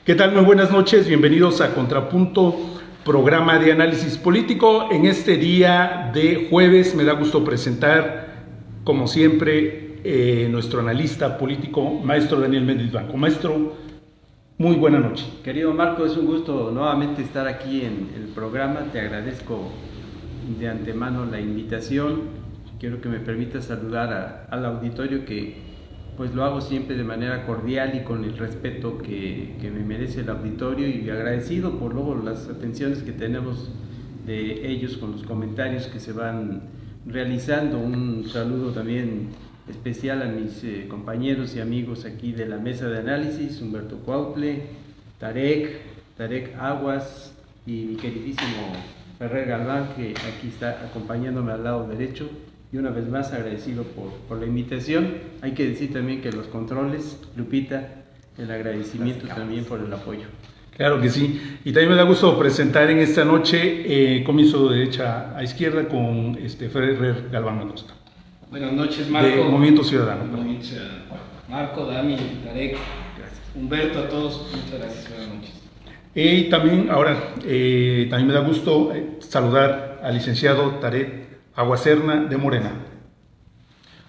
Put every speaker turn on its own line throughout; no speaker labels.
¿Qué tal? Muy buenas noches, bienvenidos a Contrapunto, programa de análisis político. En este día de jueves me da gusto presentar, como siempre, nuestro analista político, maestro Daniel Méndez Blanco. Maestro, muy buena noche.
Querido Marco, es un gusto nuevamente estar aquí en el programa. Te agradezco de antemano la invitación. Quiero que me permitas saludar al auditorio que pues lo hago siempre de manera cordial y con el respeto que me merece el auditorio, y agradecido por luego las atenciones que tenemos de ellos con los comentarios que se van realizando. Un saludo también especial a mis compañeros y amigos aquí de la mesa de análisis, Humberto Cuautle, Tarek Aguas y mi queridísimo Ferrer Galván, que aquí está acompañándome al lado derecho. Y una vez más agradecido por la invitación. Hay que decir también que los controles, Lupita, el agradecimiento también por el apoyo.
Claro que sí. Y también me da gusto presentar en esta noche, comienzo de derecha a izquierda con Ferrer Galván Acosta.
Buenas noches, Marco.
De Movimiento Ciudadano.
Marco, Dami, Tarek, Humberto, a todos, muchas gracias, buenas noches.
Y también ahora, también me da gusto saludar al licenciado Tarek Aguaserna de Morena.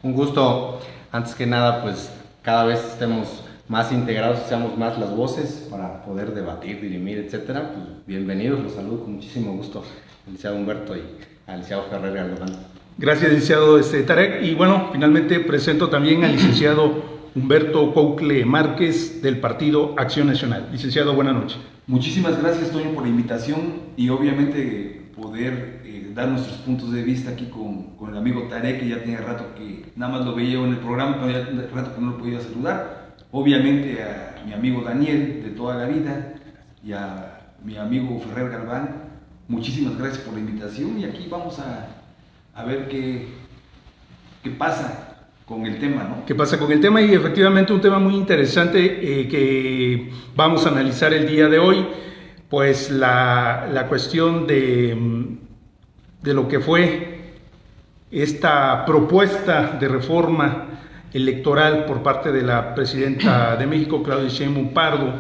Un gusto. Antes que nada, pues cada vez estemos más integrados, seamos más las voces para poder debatir, dirimir, etcétera. Pues bienvenidos, los saludo con muchísimo gusto al licenciado Humberto y al licenciado Ferrer Galván.
Gracias, licenciado Tarek. Y bueno, finalmente presento también al licenciado Humberto Coucle Márquez del Partido Acción Nacional. Licenciado, buenas noches.
Muchísimas gracias, Toño, por la invitación y obviamente poder dar nuestros puntos de vista aquí con el amigo Tarek, que ya tiene rato que nada más lo veía en el programa, pero ya tiene rato que no lo podía saludar. Obviamente a mi amigo Daniel de toda la vida y a mi amigo Ferrer Galván, muchísimas gracias por la invitación y aquí vamos a ver qué pasa con el tema, ¿no?
¿Qué pasa con el tema? Y efectivamente un tema muy interesante que vamos a analizar el día de hoy, pues la cuestión de lo que fue esta propuesta de reforma electoral por parte de la presidenta de México, Claudia Sheinbaum Pardo,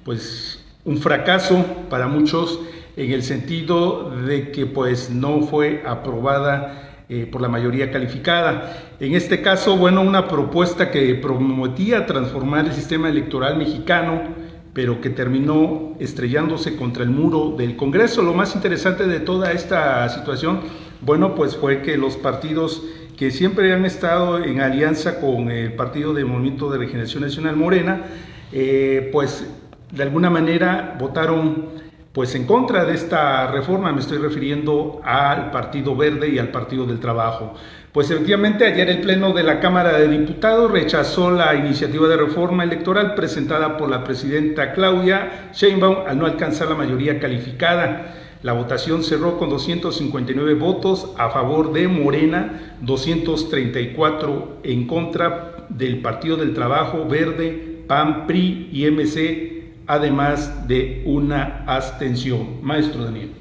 pues un fracaso para muchos en el sentido de que pues no fue aprobada por la mayoría calificada. En este caso, bueno, una propuesta que prometía transformar el sistema electoral mexicano, pero que terminó estrellándose contra el muro del Congreso. Lo más interesante de toda esta situación, bueno, pues fue que los partidos que siempre han estado en alianza con el Partido de Movimiento de Regeneración Nacional, Morena, pues de alguna manera votaron pues en contra de esta reforma. Me estoy refiriendo al Partido Verde y al Partido del Trabajo. Pues efectivamente ayer el Pleno de la Cámara de Diputados rechazó la iniciativa de reforma electoral presentada por la presidenta Claudia Sheinbaum al no alcanzar la mayoría calificada. La votación cerró con 259 votos a favor de Morena, 234 en contra del Partido del Trabajo, Verde, PAN, PRI y MC, además de una abstención. Maestro Daniel.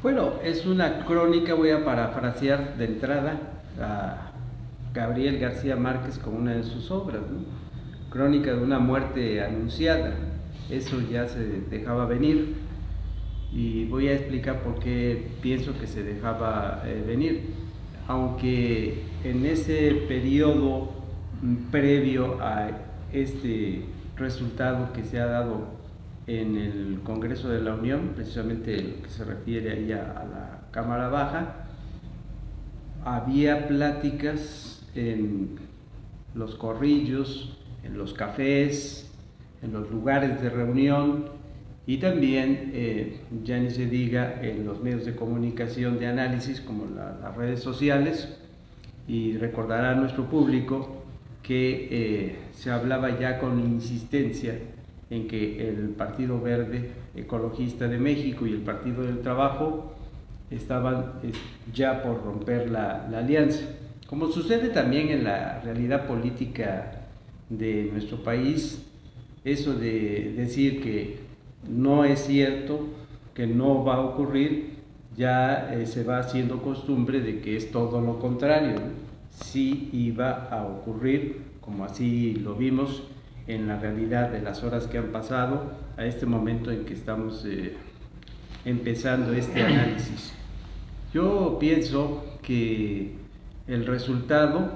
Bueno, es una crónica, voy a parafrasear de entrada a Gabriel García Márquez con una de sus obras, ¿no? Crónica de una muerte anunciada. Eso ya se dejaba venir y voy a explicar por qué pienso que se dejaba venir. Aunque en ese periodo previo a este resultado que se ha dado en el Congreso de la Unión, precisamente lo que se refiere ahí a la Cámara Baja, había pláticas en los corrillos, en los cafés, en los lugares de reunión y también, ya ni se diga, en los medios de comunicación de análisis como las redes sociales. Y recordará a nuestro público que se hablaba ya con insistencia en que el Partido Verde Ecologista de México y el Partido del Trabajo estaban ya por romper la alianza. Como sucede también en la realidad política de nuestro país, eso de decir que no es cierto, que no va a ocurrir, ya se va haciendo costumbre de que es todo lo contrario, ¿no? Sí iba a ocurrir, como así lo vimos en la realidad de las horas que han pasado a este momento en que estamos empezando este análisis. Yo pienso que el resultado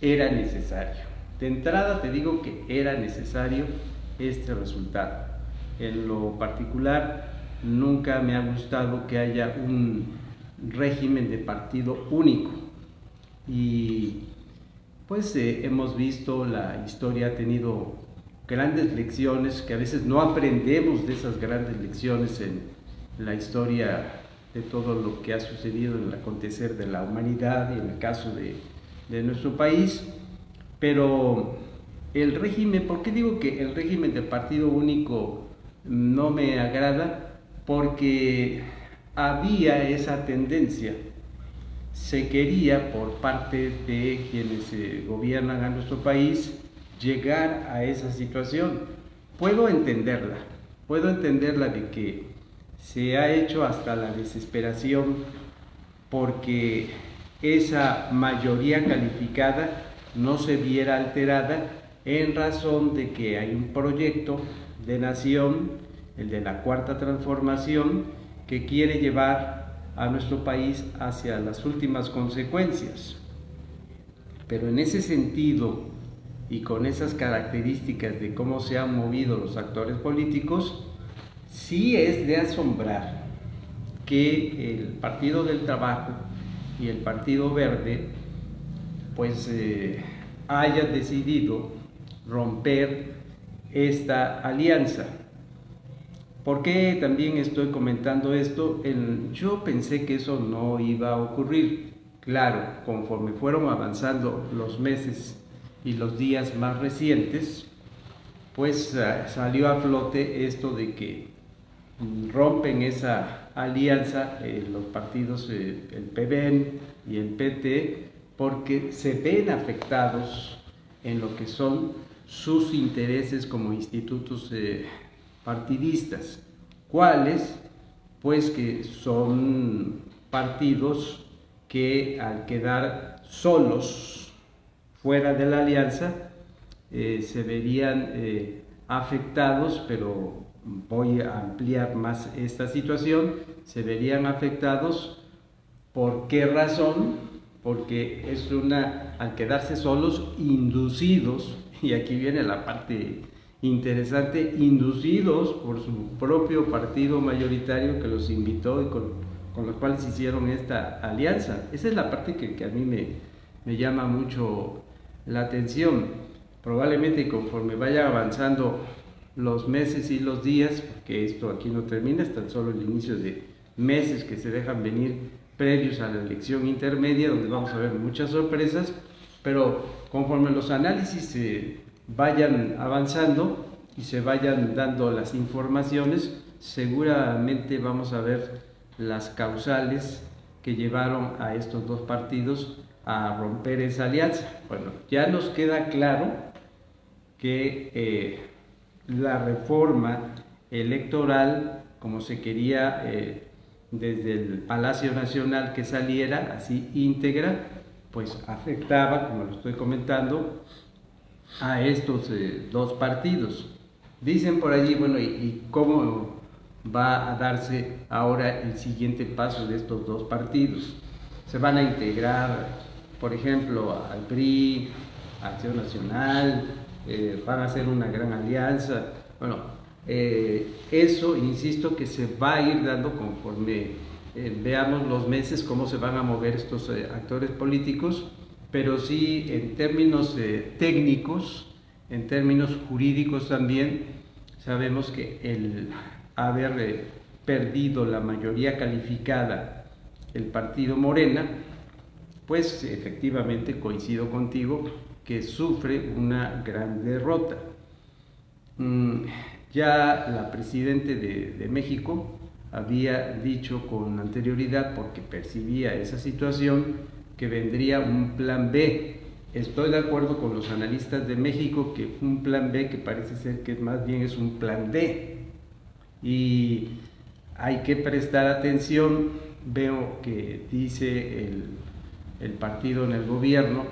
era necesario. De entrada te digo que era necesario este resultado. En lo particular, nunca me ha gustado que haya un régimen de partido único. Y pues hemos visto, la historia ha tenido grandes lecciones que a veces no aprendemos de esas grandes lecciones en la historia de todo lo que ha sucedido en el acontecer de la humanidad y en el caso de nuestro país. Pero el régimen, ¿por qué digo que el régimen de partido único no me agrada? Porque había esa tendencia, se quería por parte de quienes gobiernan a nuestro país llegar a esa situación. Puedo entenderla de que se ha hecho hasta la desesperación porque esa mayoría calificada no se viera alterada en razón de que hay un proyecto de nación, el de la Cuarta Transformación, que quiere llevar a nuestro país hacia las últimas consecuencias. Pero en ese sentido y con esas características de cómo se han movido los actores políticos, sí es de asombrar que el Partido del Trabajo y el Partido Verde pues haya decidido romper esta alianza. ¿Por qué también estoy comentando esto? Yo pensé que eso no iba a ocurrir. Claro, conforme fueron avanzando los meses y los días más recientes, pues salió a flote esto de que rompen esa alianza los partidos, el PBN y el PT, porque se ven afectados en lo que son sus intereses como institutos partidistas. ¿Cuáles? Pues que son partidos que al quedar solos fuera de la alianza se verían afectados, pero voy a ampliar más esta situación, se verían afectados. ¿Por qué razón? Porque al quedarse solos, inducidos, y aquí viene la parte interesante, inducidos por su propio partido mayoritario que los invitó y con los cuales hicieron esta alianza. Esa es la parte que a mí me llama mucho la atención. Probablemente conforme vaya avanzando los meses y los días, porque esto aquí no termina, es tan solo el inicio de meses que se dejan venir previos a la elección intermedia, donde vamos a ver muchas sorpresas, pero conforme los análisis vayan avanzando y se vayan dando las informaciones, seguramente vamos a ver las causales que llevaron a estos dos partidos a romper esa alianza. Bueno, ya nos queda claro que la reforma electoral, como se quería desde el Palacio Nacional que saliera así íntegra, pues afectaba, como lo estoy comentando, a estos dos partidos. Dicen por allí, bueno, ¿y cómo va a darse ahora el siguiente paso de estos dos partidos? Se van a integrar, por ejemplo, al PRI, a Acción Nacional, van a hacer una gran alianza. Bueno, eso, insisto, que se va a ir dando conforme veamos los meses cómo se van a mover estos actores políticos, pero sí en términos técnicos, en términos jurídicos también, sabemos que el haber perdido la mayoría calificada el partido Morena, pues efectivamente coincido contigo que sufre una gran derrota. Ya la Presidenta de México había dicho con anterioridad, porque percibía esa situación, que vendría un plan B. Estoy de acuerdo con los analistas de México que un plan B que parece ser que más bien es un plan D. Y hay que prestar atención. Veo que dice el partido en el gobierno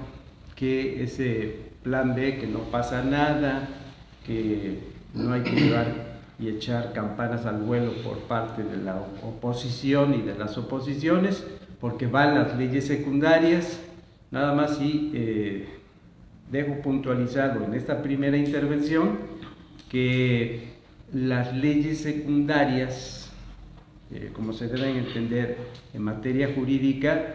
que ese plan B, que no pasa nada, que no hay que llevar y echar campanas al vuelo por parte de la oposición y de las oposiciones, porque van las leyes secundarias. Nada más y dejo puntualizado en esta primera intervención que las leyes secundarias, como se deben entender en materia jurídica,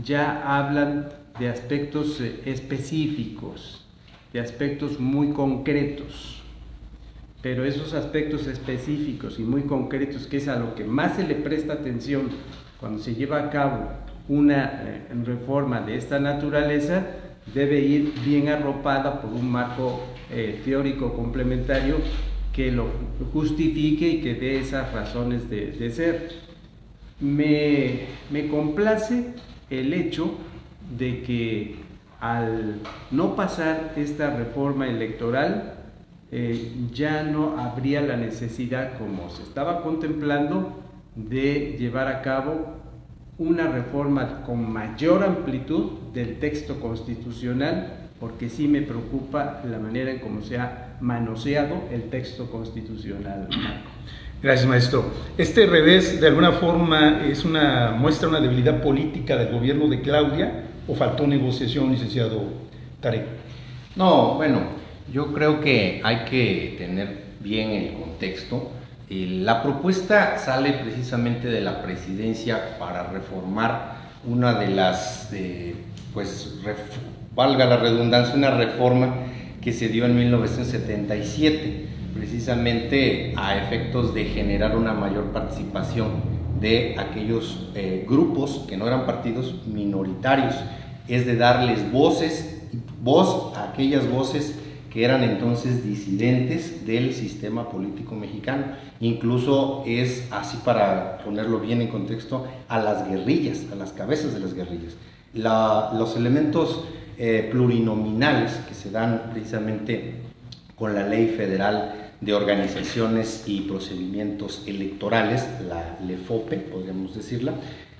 ya hablan de aspectos específicos, de aspectos muy concretos. Pero esos aspectos específicos y muy concretos, que es a lo que más se le presta atención cuando se lleva a cabo una reforma de esta naturaleza, debe ir bien arropada por un marco teórico complementario que lo justifique y que dé esas razones de ser. Me complace el hecho de que al no pasar esta reforma electoral, ya no habría la necesidad, como se estaba contemplando, de llevar a cabo una reforma con mayor amplitud del texto constitucional, porque sí me preocupa la manera en cómo se ha manoseado el texto constitucional, Marco.
Gracias, maestro. Este revés, de alguna forma, muestra una debilidad política del gobierno de Claudia, ¿o faltó negociación, licenciado Tarek?
No, bueno, yo creo que hay que tener bien el contexto. La propuesta sale precisamente de la presidencia para reformar una de las, valga la redundancia, una reforma que se dio en 1977, precisamente a efectos de generar una mayor participación de aquellos grupos que no eran partidos minoritarios, es de darles voz a aquellas voces que eran entonces disidentes del sistema político mexicano. Incluso es así, para ponerlo bien en contexto, a las guerrillas, a las cabezas de las guerrillas. Los elementos plurinominales que se dan precisamente con la Ley Federal de Organizaciones y Procedimientos Electorales, la LEFOPE, podríamos decirla,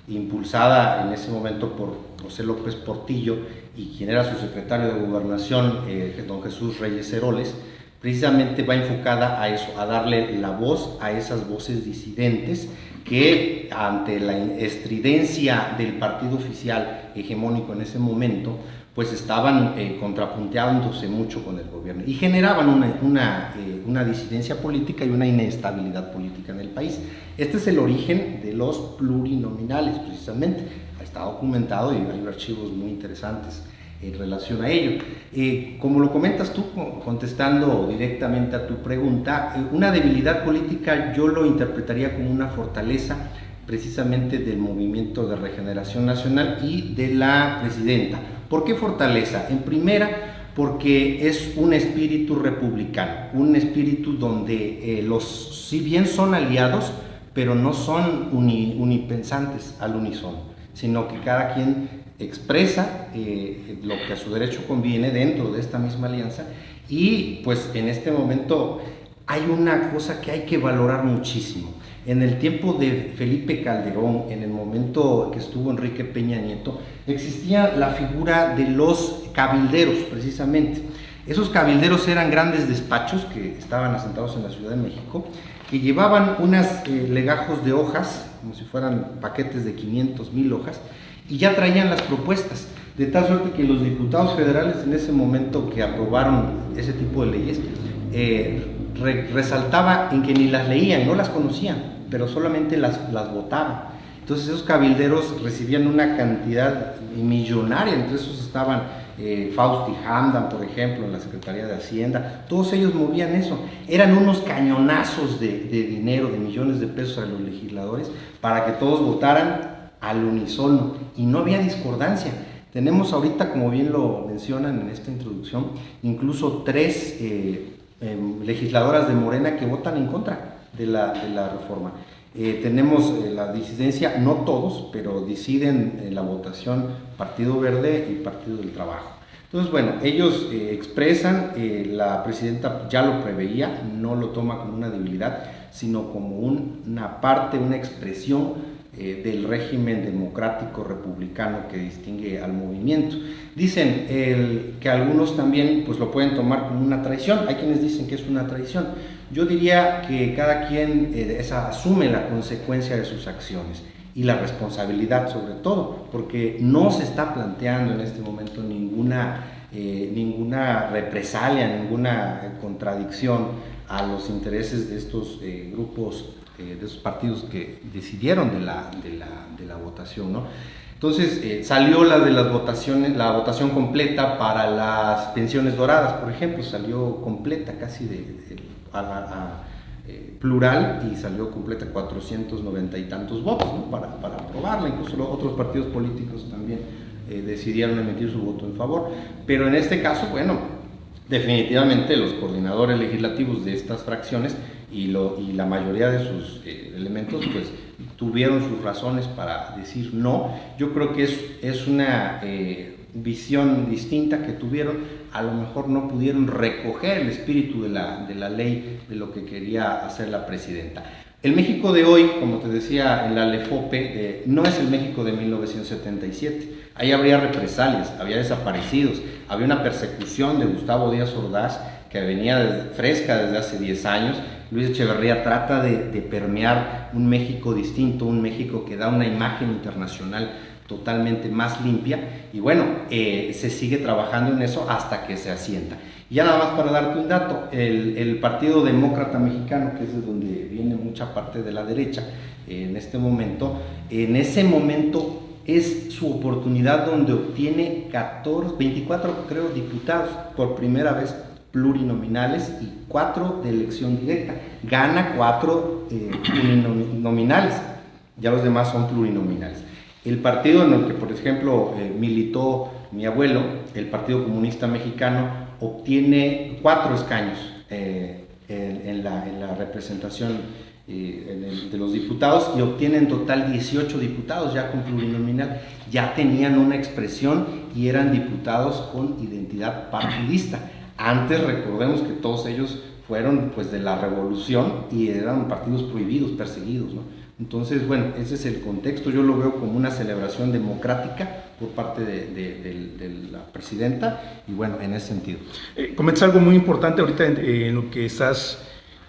impulsada en ese momento por José López Portillo y quien era su secretario de Gobernación, don Jesús Reyes Heroles, precisamente va enfocada a eso, a darle la voz a esas voces disidentes que, ante la estridencia del partido oficial hegemónico en ese momento, pues estaban contrapunteándose mucho con el gobierno y generaban una disidencia política y una inestabilidad política en el país. Este es el origen de los plurinominales, precisamente. Está documentado y hay archivos muy interesantes en relación a ello. Como lo comentas tú, contestando directamente a tu pregunta, una debilidad política yo lo interpretaría como una fortaleza precisamente del Movimiento de Regeneración Nacional y de la presidenta. ¿Por qué fortaleza? En primera, porque es un espíritu republicano, un espíritu donde si bien son aliados, pero no son unipensantes al unísono, sino que cada quien expresa lo que a su derecho conviene dentro de esta misma alianza. Y pues en este momento hay una cosa que hay que valorar muchísimo. En el tiempo de Felipe Calderón, en el momento que estuvo Enrique Peña Nieto, existía la figura de los cabilderos, precisamente. Esos cabilderos eran grandes despachos que estaban asentados en la Ciudad de México, que llevaban unos legajos de hojas, como si fueran paquetes de 500,000 hojas, y ya traían las propuestas, de tal suerte que los diputados federales en ese momento que aprobaron ese tipo de leyes, resaltaba en que ni las leían, no las conocían, pero solamente las votaban. Entonces esos cabilderos recibían una cantidad millonaria, entre esos estaban Fausti Hamdan, por ejemplo, en la Secretaría de Hacienda. Todos ellos movían eso, eran unos cañonazos de dinero, de millones de pesos a los legisladores, para que todos votaran al unísono, y no había discordancia. Tenemos ahorita, como bien lo mencionan en esta introducción, incluso 3 legisladoras de Morena que votan en contra de la reforma. Tenemos la disidencia, no todos, pero deciden en la votación Partido Verde y Partido del Trabajo. Entonces, bueno, ellos expresan, la presidenta ya lo preveía, no lo toma como una debilidad, sino como una parte, una expresión del régimen democrático republicano que distingue al movimiento. Dicen que algunos también pues lo pueden tomar como una traición, hay quienes dicen que es una traición. Yo diría que cada quien asume la consecuencia de sus acciones y la responsabilidad sobre todo, porque no se está planteando en este momento ninguna represalia, ninguna contradicción a los intereses de estos grupos, de esos partidos que decidieron de la votación, ¿no? Entonces salió la votación completa para las pensiones doradas, por ejemplo, salió completa, casi plural, y salió completa 490 y tantos votos, ¿no? para aprobarla. Incluso otros partidos políticos también decidieron emitir su voto en favor, pero en este caso, bueno, definitivamente los coordinadores legislativos de estas fracciones y la mayoría de sus elementos pues tuvieron sus razones para decir no. Yo creo que es una visión distinta que tuvieron. A lo mejor no pudieron recoger el espíritu de la ley, de lo que quería hacer la presidenta. El México de hoy, como te decía en la LEFOPE, no es el México de 1977. Ahí habría represalias, había desaparecidos, había una persecución de Gustavo Díaz Ordaz que venía fresca desde hace 10 años. Luis Echeverría trata de permear un México distinto, un México que da una imagen internacional totalmente más limpia, y bueno, se sigue trabajando en eso hasta que se asienta. Y ya nada más para darte un dato, el Partido Demócrata Mexicano, que es de donde viene mucha parte de la derecha en este momento, en ese momento es su oportunidad donde obtiene 24 creo diputados por primera vez plurinominales y 4 de elección directa. Gana 4 uninominales, ya los demás son plurinominales. El partido en el que, por ejemplo, militó mi abuelo, el Partido Comunista Mexicano, obtiene 4 escaños en la representación de los diputados, y obtiene en total 18 diputados ya con plurinominal. Ya tenían una expresión y eran diputados con identidad partidista. Antes, recordemos que todos ellos fueron pues de la revolución y eran partidos prohibidos, perseguidos, ¿no? Entonces, bueno, ese es el contexto. Yo lo veo como una celebración democrática por parte de la presidenta, y bueno, en ese sentido.
Comentas algo muy importante ahorita en lo que estás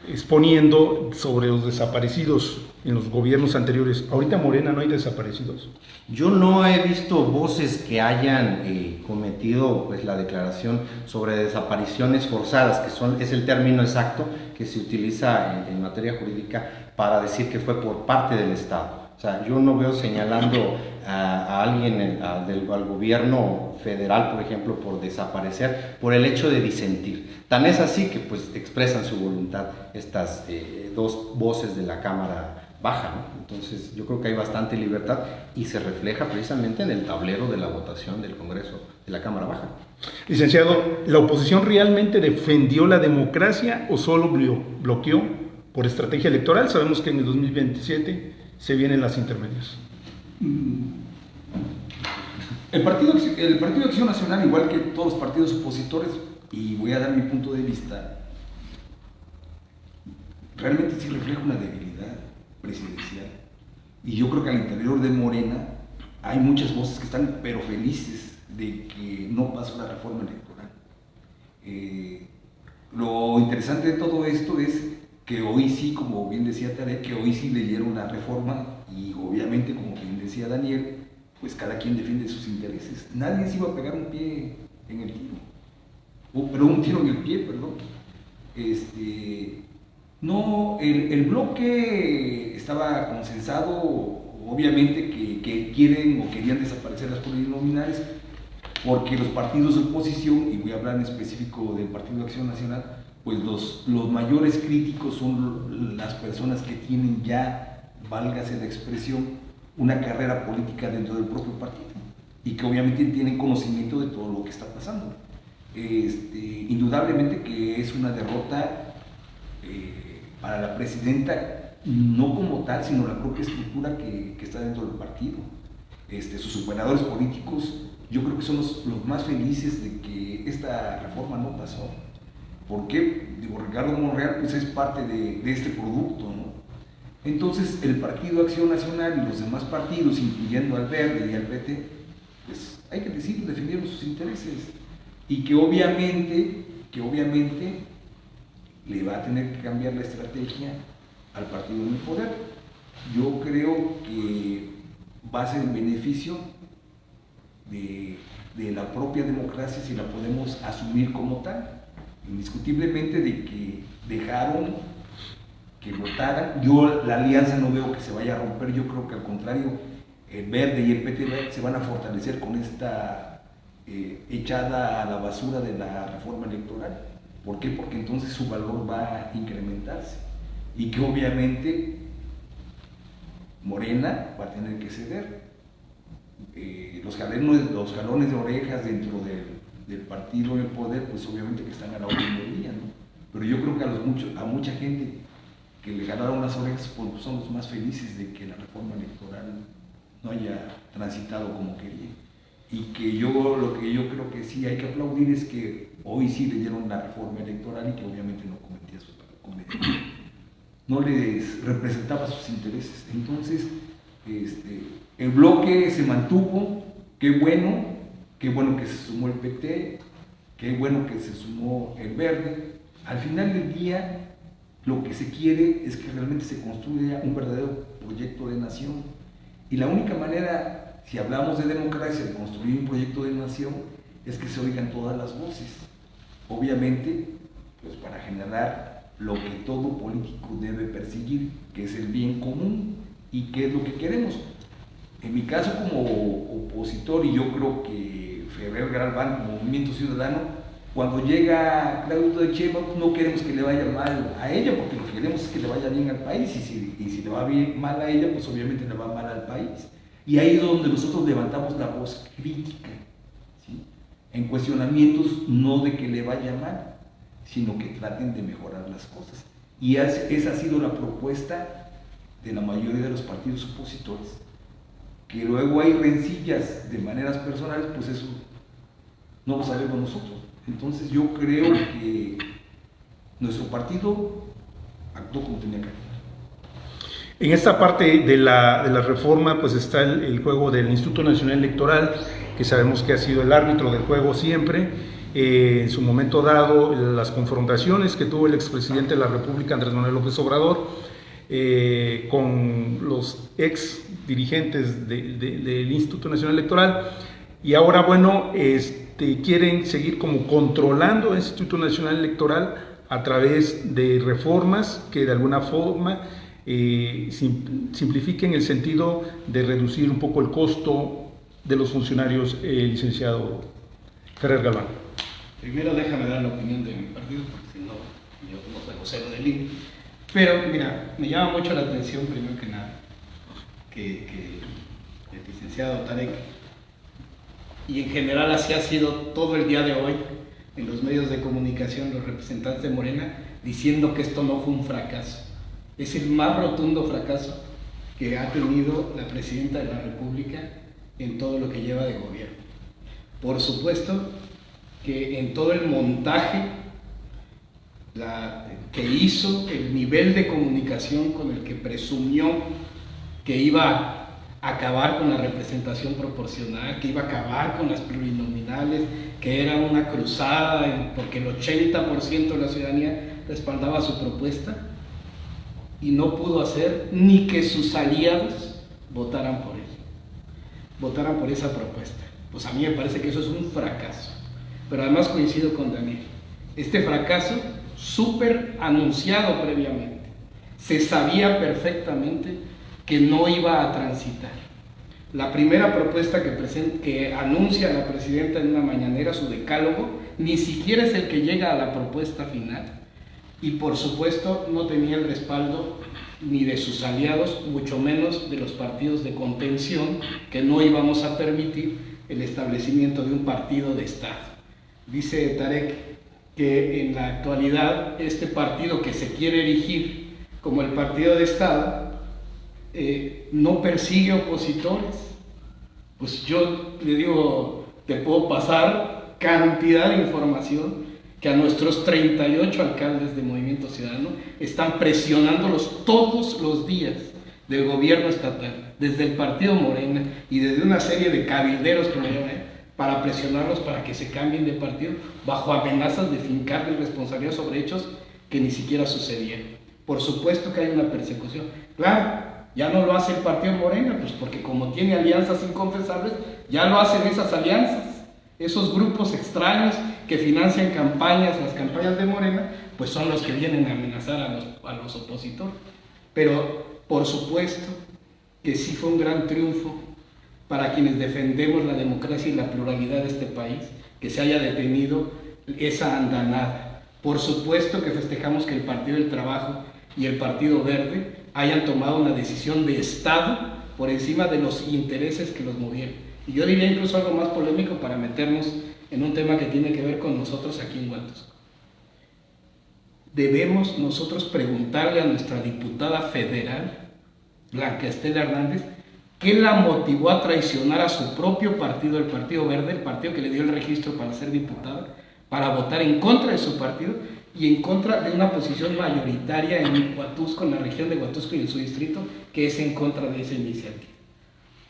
exponiendo sobre los desaparecidos en los gobiernos anteriores. Ahorita Morena no hay desaparecidos.
Yo no he visto voces que hayan cometido pues la declaración sobre desapariciones forzadas, que es el término exacto que se utiliza en materia jurídica para decir que fue por parte del Estado. O sea, yo no veo señalando a alguien, al gobierno federal, por ejemplo, por desaparecer, por el hecho de disentir. Tan es así que pues expresan su voluntad estas 2 voces de la Cámara Baja, ¿no? Entonces yo creo que hay bastante libertad y se refleja precisamente en el tablero de la votación del Congreso de la Cámara Baja.
Licenciado, ¿la oposición realmente defendió la democracia o solo bloqueó por estrategia electoral? Sabemos que en el 2027 se vienen las intermedias.
El Partido de Acción Nacional, igual que todos los partidos opositores, y voy a dar mi punto de vista, realmente sí refleja una debilidad presidencial. Y yo creo que al interior de Morena hay muchas voces que están pero felices de que no pasó la reforma electoral. Lo interesante de todo esto es que hoy sí, como bien decía Tarek, que hoy sí leyeron la reforma, y obviamente, como bien decía Daniel, pues cada quien defiende sus intereses. Nadie se iba a pegar un tiro en el pie, perdón. No, el bloque estaba consensado, obviamente, que quieren o querían desaparecer las plurinominales, porque los partidos de oposición, y voy a hablar en específico del Partido de Acción Nacional, pues los mayores críticos son las personas que tienen ya, válgase la expresión, una carrera política dentro del propio partido, y que obviamente tienen conocimiento de todo lo que está pasando. Indudablemente que es una derrota para la presidenta, no como tal, sino la propia estructura que está dentro del partido. Sus operadores políticos, yo creo que son los más felices de que esta reforma no pasó. ¿Por qué? Digo, Ricardo Monreal pues es parte de este producto, ¿no? Entonces el Partido Acción Nacional y los demás partidos, incluyendo al Verde y al PT, pues hay que decir, defendieron sus intereses y que obviamente le va a tener que cambiar la estrategia al partido en el poder. Yo creo que va a ser en beneficio de la propia democracia si la podemos asumir como tal, indiscutiblemente de que dejaron que votaran. Yo la alianza no veo que se vaya a romper, yo creo que al contrario, el Verde y el PT se van a fortalecer con esta echada a la basura de la reforma electoral. ¿Por qué? Porque entonces su valor va a incrementarse y que obviamente Morena va a tener que ceder. Los jalones de orejas dentro del partido en el poder, pues obviamente que están a la orden del día, ¿no? Pero yo creo que a mucha gente que le jalaron las orejas pues son los más felices de que la reforma electoral no haya transitado como quería. Y que lo que yo creo que sí hay que aplaudir es que hoy sí le dieron la reforma electoral y que obviamente no les representaba sus intereses. Entonces, el bloque se mantuvo, qué bueno que se sumó el PT, qué bueno que se sumó el Verde. Al final del día, lo que se quiere es que realmente se construya un verdadero proyecto de nación. Y la única manera, si hablamos de democracia, de construir un proyecto de nación, es que se oigan todas las voces. Obviamente, pues para generar lo que todo político debe perseguir, que es el bien común y qué es lo que queremos. En mi caso como opositor, y yo creo que Ferrer Galván como Movimiento Ciudadano, cuando llega Claudia Sheinbaum, no queremos que le vaya mal a ella, porque lo que queremos es que le vaya bien al país, y si le va bien mal a ella, pues obviamente le va mal al país. Y ahí es donde nosotros levantamos la voz crítica, ¿sí? En cuestionamientos no de que le vaya mal, sino que traten de mejorar las cosas. Y esa ha sido la propuesta de la mayoría de los partidos opositores. Que luego hay rencillas de maneras personales, pues eso no lo sabemos nosotros. Entonces yo creo que nuestro partido actuó como tenía que actuar.
En esta parte de la reforma pues está el juego del Instituto Nacional Electoral, que sabemos que ha sido el árbitro del juego siempre. En su momento dado, las confrontaciones que tuvo el expresidente de la República, Andrés Manuel López Obrador, con los ex dirigentes del Instituto Nacional Electoral, y ahora bueno, quieren seguir como controlando el Instituto Nacional Electoral a través de reformas que de alguna forma simplifiquen el sentido de reducir un poco el costo de los funcionarios, licenciado Ferrer Galván.
Primero déjame dar la opinión de mi partido, porque si no, yo no soy vocero del INE. Pero mira, me llama mucho la atención, primero que nada, que el licenciado Tarek, y en general así ha sido todo el día de hoy, en los medios de comunicación, los representantes de Morena, diciendo que esto no fue un fracaso. Es el más rotundo fracaso que ha tenido la presidenta de la República en todo lo que lleva de gobierno. Por supuesto que en todo el montaje que hizo, el nivel de comunicación con el que presumió que iba a acabar con la representación proporcional, que iba a acabar con las plurinominales, que era una cruzada porque el 80% de la ciudadanía respaldaba su propuesta, y no pudo hacer ni que sus aliados votaran por él, votaran por esa propuesta. Pues a mí me parece que eso es un fracaso. Pero además coincido con Daniel, este fracaso súper anunciado previamente, se sabía perfectamente que no iba a transitar. La primera propuesta que anuncia la presidenta en una mañanera, su decálogo, ni siquiera es el que llega a la propuesta final, y por supuesto no tenía el respaldo ni de sus aliados, mucho menos de los partidos de contención, que no íbamos a permitir el establecimiento de un partido de Estado. Dice Tarek que en la actualidad este partido que se quiere erigir como el partido de Estado no persigue opositores. Pues yo le digo, te puedo pasar cantidad de información que a nuestros 38 alcaldes de Movimiento Ciudadano están presionándolos todos los días del gobierno estatal, desde el partido Morena y desde una serie de cabilderos que me llaman, para presionarlos para que se cambien de partido bajo amenazas de fincarles responsabilidad sobre hechos que ni siquiera sucedían. Por supuesto que hay una persecución. Claro, ya no lo hace el partido Morena, pues porque como tiene alianzas inconfesables, ya lo hacen esas alianzas. Esos grupos extraños que financian campañas, las campañas de Morena, pues son los que vienen a amenazar a los opositores. Pero por supuesto que sí fue un gran triunfo para quienes defendemos la democracia y la pluralidad de este país, que se haya detenido esa andanada. Por supuesto que festejamos que el Partido del Trabajo y el Partido Verde hayan tomado una decisión de Estado por encima de los intereses que los movieron. Y yo diría incluso algo más polémico para meternos en un tema que tiene que ver con nosotros aquí en Huatusco. Debemos nosotros preguntarle a nuestra diputada federal, Blanca Estela Hernández, ¿qué la motivó a traicionar a su propio partido, el Partido Verde, el partido que le dio el registro para ser diputada, para votar en contra de su partido y en contra de una posición mayoritaria en Huatusco, en la región de Huatusco y en su distrito, que es en contra de esa iniciativa?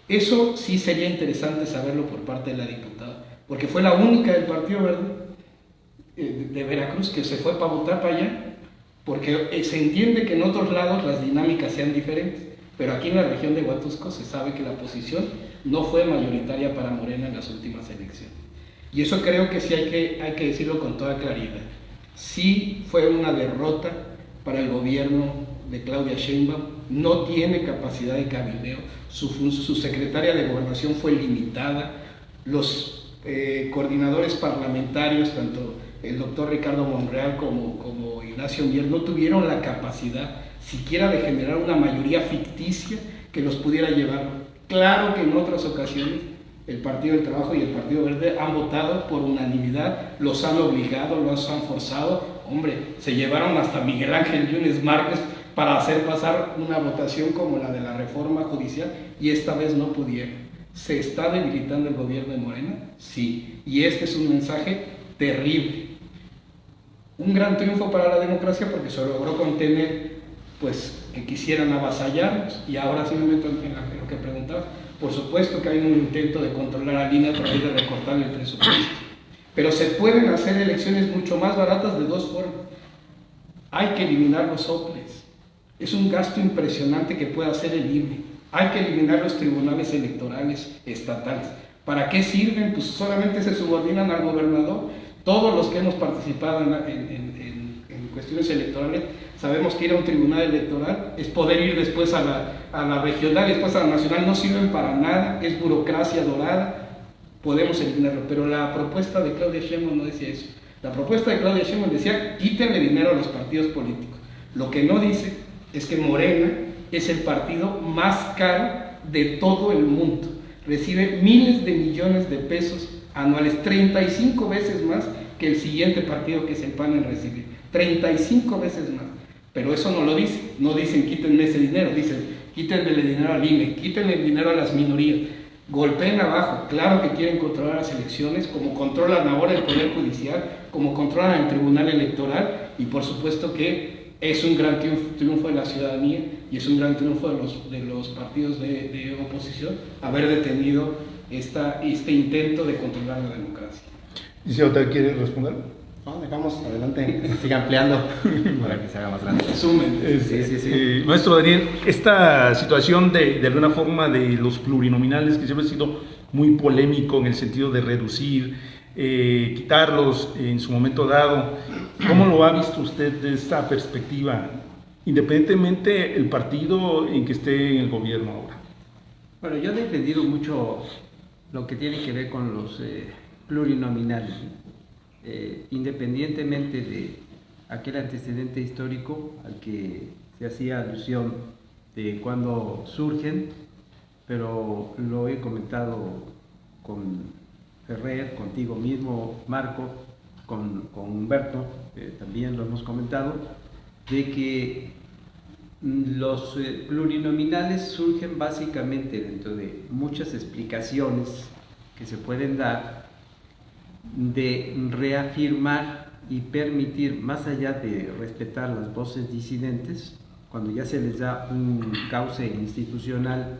Eso sí sería interesante saberlo por parte de la diputada, porque fue la única del Partido Verde de Veracruz que se fue para votar para allá, porque se entiende que en otros lados las dinámicas sean diferentes, pero aquí en la región de Huatusco se sabe que la posición no fue mayoritaria para Morena en las últimas elecciones. Y eso creo que sí hay que decirlo con toda claridad. Sí fue una derrota para el gobierno de Claudia Sheinbaum, no tiene capacidad de cabildeo, su secretaria de Gobernación fue limitada, los coordinadores parlamentarios, tanto el doctor Ricardo Monreal como Ignacio Mier, no tuvieron la capacidad siquiera de generar una mayoría ficticia que los pudiera llevar. Claro que en otras ocasiones el Partido del Trabajo y el Partido Verde han votado por unanimidad, los han obligado, los han forzado. Hombre, se llevaron hasta Miguel Ángel Yunes Márquez para hacer pasar una votación como la de la reforma judicial y esta vez no pudieron. ¿Se está debilitando el gobierno de Morena? Sí, y este es un mensaje terrible. Un gran triunfo para la democracia porque se logró contener pues que quisieran avasallarnos, y ahora sí me meto en lo que preguntabas. Por supuesto que hay un intento de controlar a Lina a través de recortarle el presupuesto, pero se pueden hacer elecciones mucho más baratas de dos formas. Hay que eliminar los soples, es un gasto impresionante que puede hacer el INE. Hay que eliminar los tribunales electorales estatales. ¿Para qué sirven? Pues solamente se subordinan al gobernador. Todos los que hemos participado en cuestiones electorales sabemos que ir a un tribunal electoral es poder ir después a la regional, después a la nacional, no sirven para nada, es burocracia dorada, podemos eliminarlo. Pero la propuesta de Claudia Sheinbaum no decía eso. La propuesta de Claudia Sheinbaum decía, quítenle dinero a los partidos políticos. Lo que no dice es que Morena es el partido más caro de todo el mundo. Recibe miles de millones de pesos anuales, 35 veces más que el siguiente partido, que es el PAN, en recibir. 35 veces más. Pero eso no lo dice. No dicen quítenle ese dinero, dicen quítenle dinero al INE, quítenle dinero a las minorías, golpeen abajo. Claro que quieren controlar las elecciones, como controlan ahora el Poder Judicial, como controlan el Tribunal Electoral, y por supuesto que es un gran triunfo de la ciudadanía y es un gran triunfo de los partidos de oposición haber detenido este intento de controlar la democracia.
¿Y si otra quiere responder?
No, dejamos adelante, que siga ampliando para que se haga más grande.
Resumen.
Sí.
Maestro Daniel, esta situación de alguna forma de los plurinominales, que siempre ha sido muy polémico en el sentido de reducir, quitarlos en su momento dado, ¿cómo lo ha visto usted de esta perspectiva, independientemente el partido en que esté en el gobierno ahora?
Bueno, yo he defendido mucho lo que tiene que ver con los plurinominales, independientemente de aquel antecedente histórico al que se hacía alusión de cuando surgen, pero lo he comentado con Ferrer, contigo mismo, Marco, con Humberto, también lo hemos comentado, de que los plurinominales surgen básicamente dentro de muchas explicaciones que se pueden dar de reafirmar y permitir, más allá de respetar las voces disidentes, cuando ya se les da un cauce institucional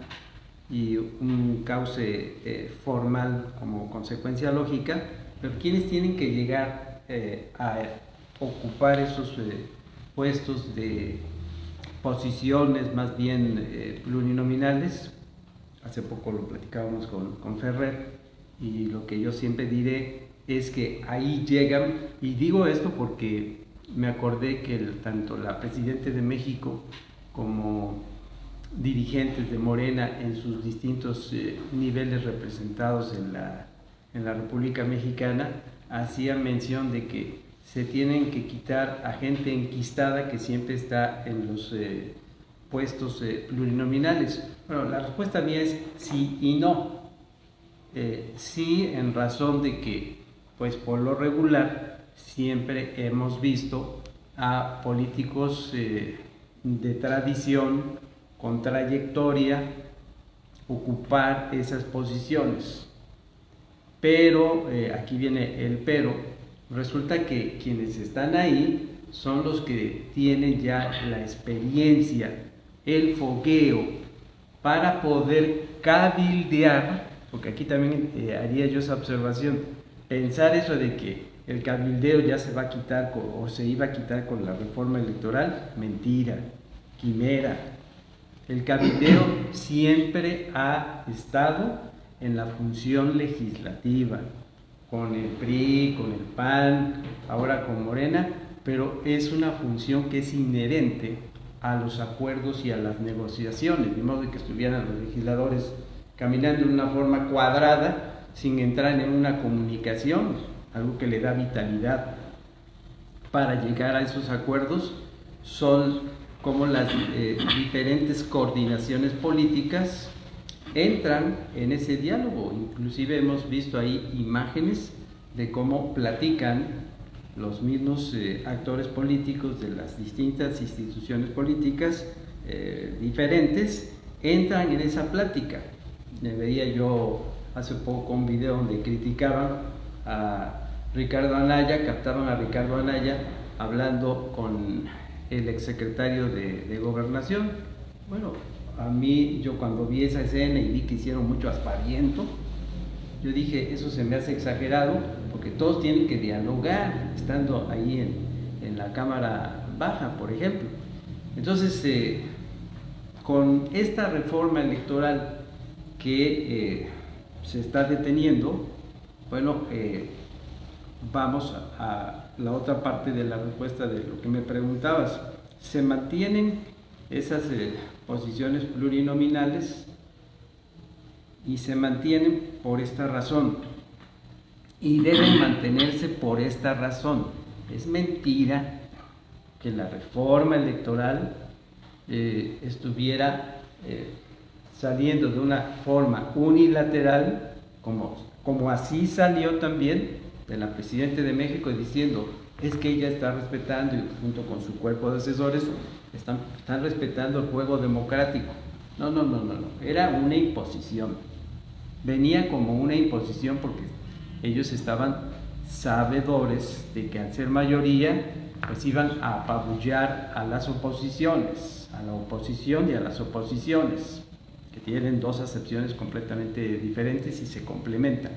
y un cauce formal como consecuencia lógica, pero quienes tienen que llegar a ocupar esos puestos de posiciones más bien plurinominales. Hace poco lo platicábamos con Ferrer, y lo que yo siempre diré es que ahí llegan, y digo esto porque me acordé que tanto la Presidenta de México como dirigentes de Morena en sus distintos niveles representados en la República Mexicana hacían mención de que se tienen que quitar a gente enquistada que siempre está en los puestos plurinominales. Bueno, la respuesta mía es sí y no. Sí, en razón de que, pues por lo regular, siempre hemos visto a políticos de tradición, con trayectoria, ocupar esas posiciones. Pero, aquí viene el pero, resulta que quienes están ahí son los que tienen ya la experiencia, el fogueo, para poder cabildear, porque aquí también haría yo esa observación, pensar eso de que el cabildeo ya se va a quitar o se iba a quitar con la reforma electoral, mentira, quimera. El cabildeo siempre ha estado en la función legislativa, con el PRI, con el PAN, ahora con Morena, pero es una función que es inherente a los acuerdos y a las negociaciones, de modo que estuvieran los legisladores caminando de una forma cuadrada, sin entrar en una comunicación, algo que le da vitalidad para llegar a esos acuerdos. Son como las diferentes coordinaciones políticas entran en ese diálogo. Inclusive hemos visto ahí imágenes de cómo platican los mismos actores políticos de las distintas instituciones políticas diferentes, entran en esa plática. Veía yo hace poco un video donde criticaban a Ricardo Anaya, captaron a Ricardo Anaya hablando con el exsecretario de Gobernación. Bueno, a mí, yo cuando vi esa escena y vi que hicieron mucho aspaviento, yo dije, eso se me hace exagerado, porque todos tienen que dialogar, estando ahí en la Cámara Baja, por ejemplo. Entonces, con esta reforma electoral que se está deteniendo, bueno, vamos a la otra parte de la respuesta de lo que me preguntabas. Se mantienen esas posiciones plurinominales y se mantienen por esta razón y deben mantenerse por esta razón. Es mentira que la reforma electoral estuviera saliendo de una forma unilateral, como así salió también de la Presidenta de México, diciendo es que ella está respetando, y junto con su cuerpo de asesores están respetando el juego democrático. No, era una imposición, venía como una imposición porque ellos estaban sabedores de que al ser mayoría pues iban a apabullar a las oposiciones, a la oposición y a las oposiciones, que tienen dos acepciones completamente diferentes y se complementan.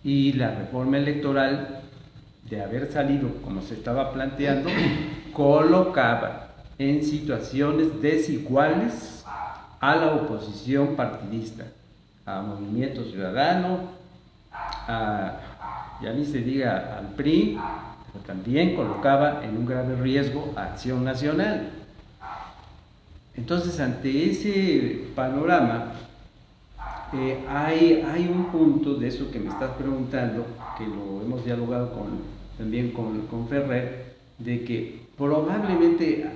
Y la reforma electoral, de haber salido como se estaba planteando, colocaba en situaciones desiguales a la oposición partidista, a Movimiento Ciudadano, ya ni se diga al PRI, pero también colocaba en un grave riesgo a Acción Nacional. Entonces, ante ese panorama, hay un punto de eso que me estás preguntando, que lo hemos dialogado también con Ferrer, de que probablemente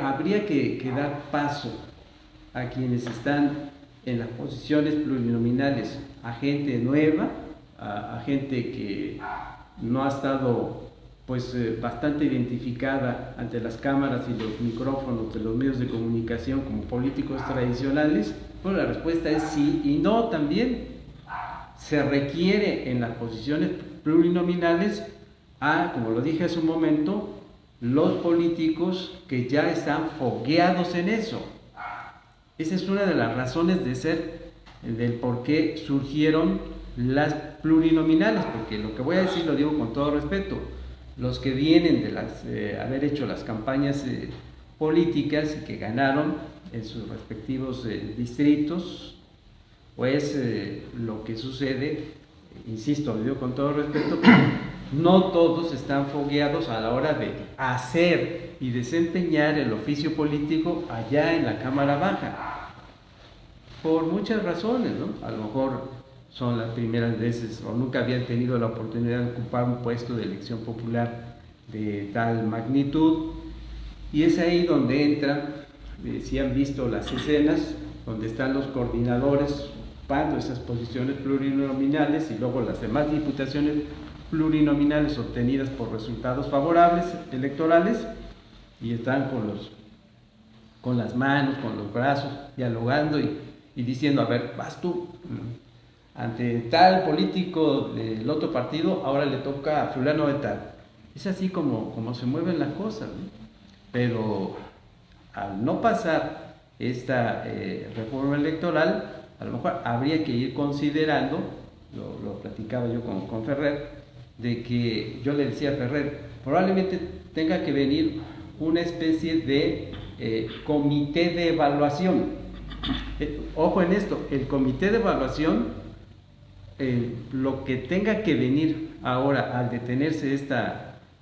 habría que dar paso a quienes están en las posiciones plurinominales, a gente nueva, a gente que no ha estado pues bastante identificada ante las cámaras y los micrófonos de los medios de comunicación como políticos tradicionales. Bueno, la respuesta es sí y no también. Se requiere en las posiciones plurinominales a, como lo dije hace un momento, los políticos que ya están fogueados en eso. Esa es una de las razones de ser, del por qué surgieron las plurinominales, porque lo que voy a decir lo digo con todo respeto. Los que vienen de haber hecho las campañas políticas y que ganaron en sus respectivos distritos, pues lo que sucede, insisto, lo digo con todo respeto, no todos están fogueados a la hora de hacer y desempeñar el oficio político allá en la Cámara Baja, por muchas razones, ¿no? A lo mejor son las primeras veces o nunca habían tenido la oportunidad de ocupar un puesto de elección popular de tal magnitud, y es ahí donde entran, si han visto las escenas, donde están los coordinadores ocupando esas posiciones plurinominales y luego las demás diputaciones plurinominales obtenidas por resultados favorables electorales, y están con las manos, con los brazos, dialogando y diciendo, a ver, vas tú, ante tal político del otro partido, ahora le toca a fulano de tal. Es así como se mueven las cosas, ¿no? Pero al no pasar esta reforma electoral, a lo mejor habría que ir considerando, lo platicaba yo con Ferrer, de que yo le decía a Ferrer, probablemente tenga que venir una especie de comité de evaluación. Ojo en esto, el comité de evaluación, lo que tenga que venir ahora al detenerse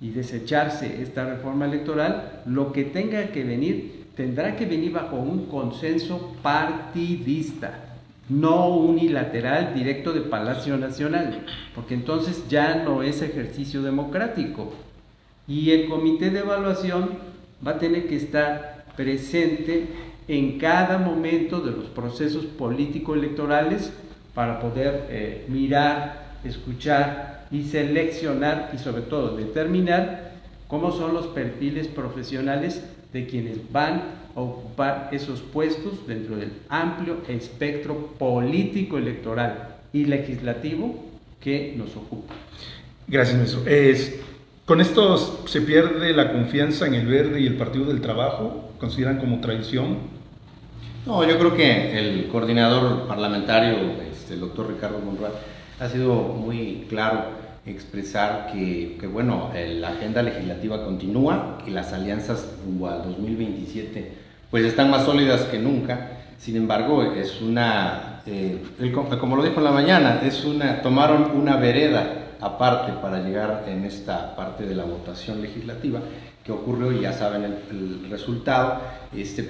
y desecharse esta reforma electoral, lo que tenga que venir, tendrá que venir bajo un consenso partidista, no unilateral directo de Palacio Nacional, porque entonces ya no es ejercicio democrático. Y el comité de evaluación va a tener que estar presente en cada momento de los procesos político-electorales para poder mirar, escuchar y seleccionar y sobre todo determinar cómo son los perfiles profesionales de quienes van a ocupar esos puestos dentro del amplio espectro político, electoral y legislativo que nos ocupa.
Gracias, Nelson. ¿Con esto se pierde la confianza en el Verde y el Partido del Trabajo? ¿Consideran como traición?
No, yo creo que el coordinador parlamentario, el doctor Ricardo Monreal, ha sido muy claro expresar que bueno, la agenda legislativa continúa y las alianzas rumbo al 2027 pues están más sólidas que nunca. Sin embargo, es como lo dijo en la mañana, tomaron una vereda aparte para llegar en esta parte de la votación legislativa que ocurrió y ya saben el resultado,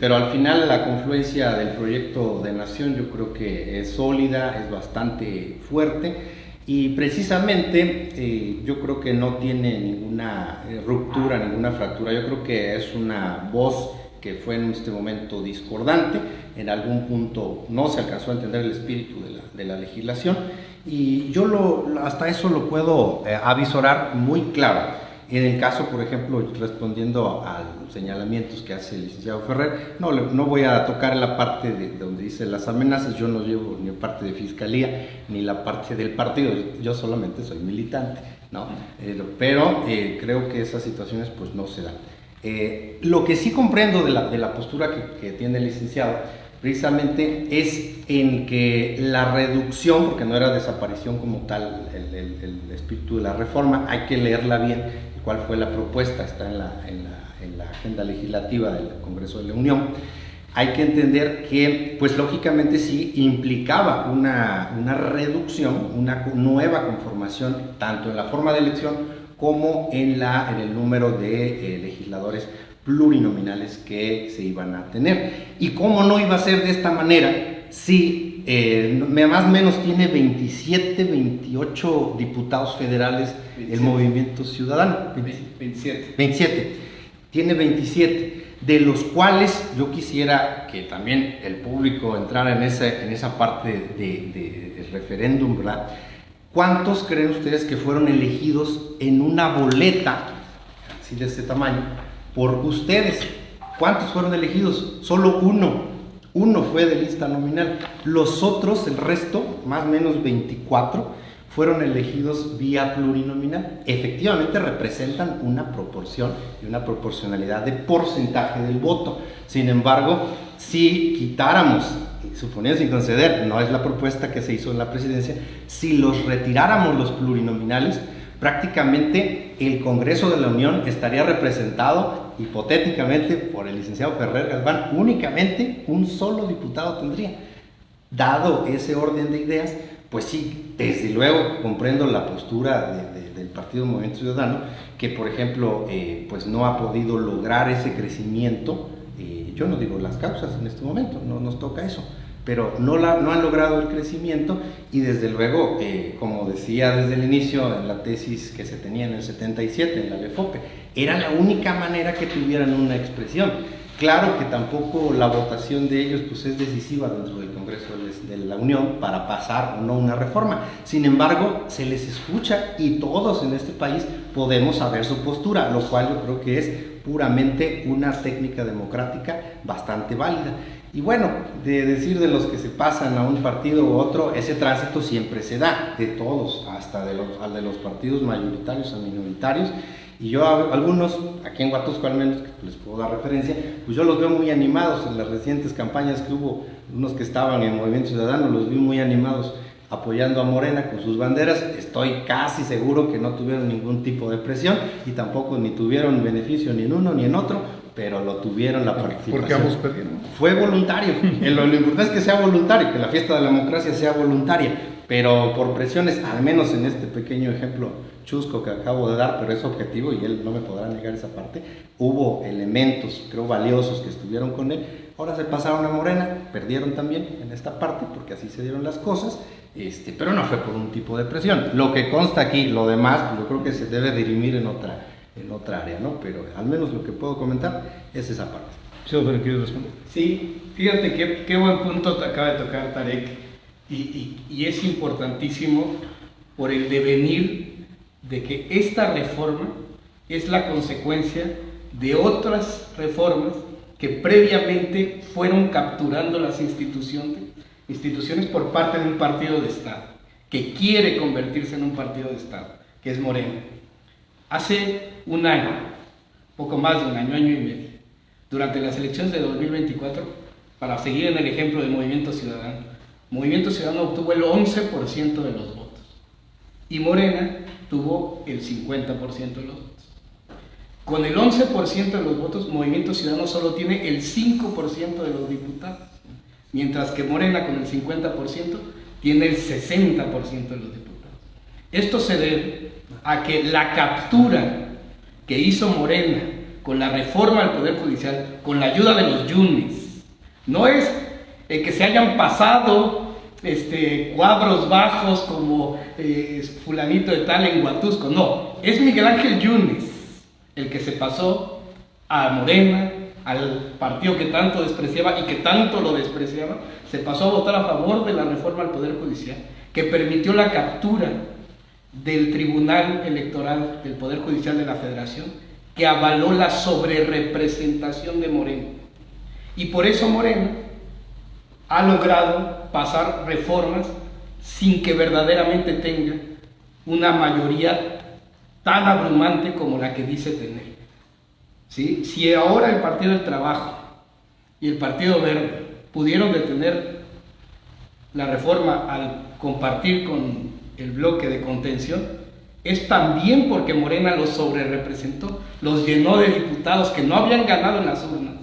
pero al final la confluencia del proyecto de nación yo creo que es sólida, es bastante fuerte y precisamente yo creo que no tiene ninguna ruptura, ninguna fractura. Yo creo que es una voz que fue en este momento discordante, en algún punto no se alcanzó a entender el espíritu de la legislación y yo hasta eso lo puedo avisorar muy claro. En el caso, por ejemplo, respondiendo a los señalamientos que hace el licenciado Ferrer, no voy a tocar la parte de donde dice las amenazas. Yo no llevo ni parte de fiscalía ni la parte del partido, yo solamente soy militante, ¿no? Pero creo que esas situaciones pues no se dan. Lo que sí comprendo de la postura que tiene el licenciado precisamente es en que la reducción, porque no era desaparición como tal el espíritu de la reforma, hay que leerla bien, cuál fue la propuesta, está en la agenda legislativa del Congreso de la Unión. Hay que entender que, pues lógicamente sí implicaba una reducción, una nueva conformación, tanto en la forma de elección como en el número de legisladores plurinominales que se iban a tener. ¿Y cómo no iba a ser de esta manera si más o menos tiene 27, 28 diputados federales 27. El Movimiento Ciudadano? 27. Tiene 27, de los cuales yo quisiera que también el público entrara en esa parte del referéndum, ¿verdad? ¿Cuántos creen ustedes que fueron elegidos en una boleta, así de este tamaño, por ustedes? ¿Cuántos fueron elegidos? Solo uno fue de lista nominal. Los otros, el resto, más o menos 24, fueron elegidos vía plurinominal. Efectivamente representan una proporción y una proporcionalidad de porcentaje del voto. Sin embargo, si quitáramos, suponiendo sin conceder, no es la propuesta que se hizo en la presidencia, si los retiráramos los plurinominales, prácticamente el Congreso de la Unión estaría representado hipotéticamente por el licenciado Ferrer Galván. Únicamente un solo diputado tendría. Dado ese orden de ideas, pues sí, desde luego comprendo la postura del Partido Movimiento Ciudadano, que por ejemplo pues no ha podido lograr ese crecimiento. Yo no digo las causas en este momento, no nos toca eso, pero no han logrado el crecimiento, y desde luego, como decía desde el inicio en la tesis que se tenía en el 77 en la LEFOPE, era la única manera que tuvieran una expresión. Claro que tampoco la votación de ellos pues es decisiva dentro del Congreso de la Unión para pasar o no una reforma. Sin embargo, se les escucha y todos en este país podemos saber su postura, lo cual yo creo que es puramente una técnica democrática bastante válida. Y bueno, de decir de los que se pasan a un partido u otro, ese tránsito siempre se da, de todos, hasta de los partidos mayoritarios a minoritarios. Y yo algunos, aquí en Huatusco al menos, que les puedo dar referencia, pues yo los veo muy animados en las recientes campañas que hubo. Unos que estaban en Movimiento Ciudadano, los vi muy animados apoyando a Morena con sus banderas. Estoy casi seguro que no tuvieron ningún tipo de presión y tampoco ni tuvieron beneficio ni en uno ni en otro, pero lo tuvieron la participación.
Porque ambos perdieron.
Fue voluntario. Lo importante es que sea voluntario, que la fiesta de la democracia sea voluntaria, pero por presiones, al menos en este pequeño ejemplo chusco que acabo de dar, pero es objetivo y él no me podrá negar esa parte, hubo elementos, creo, valiosos que estuvieron con él. Ahora se pasaron a Morena, perdieron también en esta parte, porque así se dieron las cosas, pero no fue por un tipo de presión. Lo que consta aquí, lo demás, yo creo que se debe dirimir en otra área, ¿no? Pero al menos lo que puedo comentar es esa parte.
¿Quieres responder?
Sí, fíjate qué buen punto te acaba de tocar Tarek, y es importantísimo por el devenir de que esta reforma es la consecuencia de otras reformas que previamente fueron capturando las instituciones por parte de un partido de Estado, que quiere convertirse en un partido de Estado, que es Morena. Hace un año, poco más de un año, año y medio, durante las elecciones de 2024, para seguir en el ejemplo de Movimiento Ciudadano obtuvo el 11% de los votos y Morena tuvo el 50% de los votos. Con el 11% de los votos, Movimiento Ciudadano solo tiene el 5% de los diputados, mientras que Morena con el 50% tiene el 60% de los diputados. Esto se debe a que la captura que hizo Morena con la reforma al Poder Judicial, con la ayuda de los yunes, no es que se hayan pasado cuadros bajos como fulanito de tal en Huatusco, no, es Miguel Ángel Yunes el que se pasó a Morena, al partido que tanto despreciaba y que tanto lo despreciaba, se pasó a votar a favor de la reforma al Poder Judicial, que permitió la captura del Tribunal Electoral del Poder Judicial de la Federación, que avaló la sobrerepresentación de Morena. Y por eso Morena ha logrado pasar reformas sin que verdaderamente tenga una mayoría tan abrumante como la que dice tener. ¿Sí? Si ahora el Partido del Trabajo y el Partido Verde pudieron detener la reforma al compartir con el bloque de contención, es también porque Morena los sobrerepresentó, los llenó de diputados que no habían ganado en las urnas.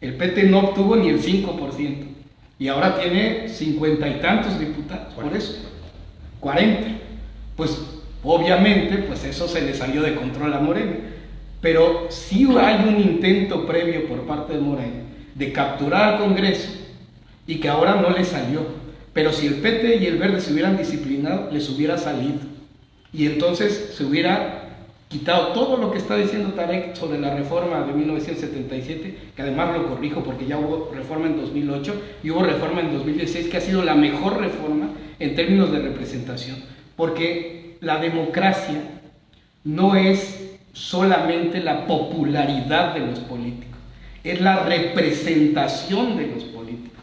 El PT no obtuvo ni el 5%. Y ahora tiene 50 y tantos diputados, por eso, 40. Pues obviamente, pues eso se le salió de control a Morena. Pero sí hay un intento previo por parte de Morena de capturar al Congreso y que ahora no le salió. Pero si el PT y el Verde se hubieran disciplinado, les hubiera salido. Y entonces se hubiera quitado todo lo que está diciendo Tarek sobre la reforma de 1977, que además lo corrijo porque ya hubo reforma en 2008 y hubo reforma en 2016, que ha sido la mejor reforma en términos de representación, porque la democracia no es solamente la popularidad de los políticos, es la representación de los políticos.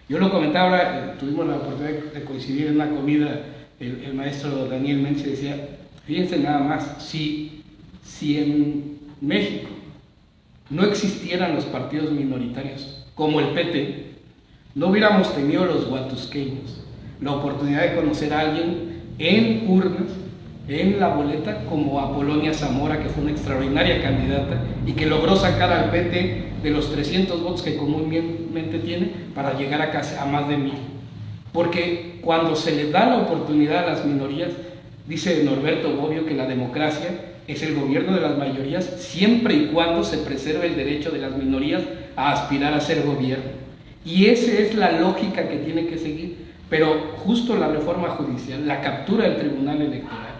Yo lo comentaba ahora, tuvimos la oportunidad de coincidir en una comida el maestro Daniel Menche decía, fíjense nada más, si en México no existieran los partidos minoritarios como el PT, no hubiéramos tenido los huatusqueños la oportunidad de conocer a alguien en urnas, en la boleta, como Apolonia Zamora, que fue una extraordinaria candidata y que logró sacar al PT de los 300 votos que comúnmente tiene para llegar a más de 1000. Porque cuando se le da la oportunidad a las minorías, dice Norberto Bobbio que la democracia es el gobierno de las mayorías siempre y cuando se preserve el derecho de las minorías a aspirar a ser gobierno. Y esa es la lógica que tiene que seguir. Pero justo la reforma judicial, la captura del Tribunal Electoral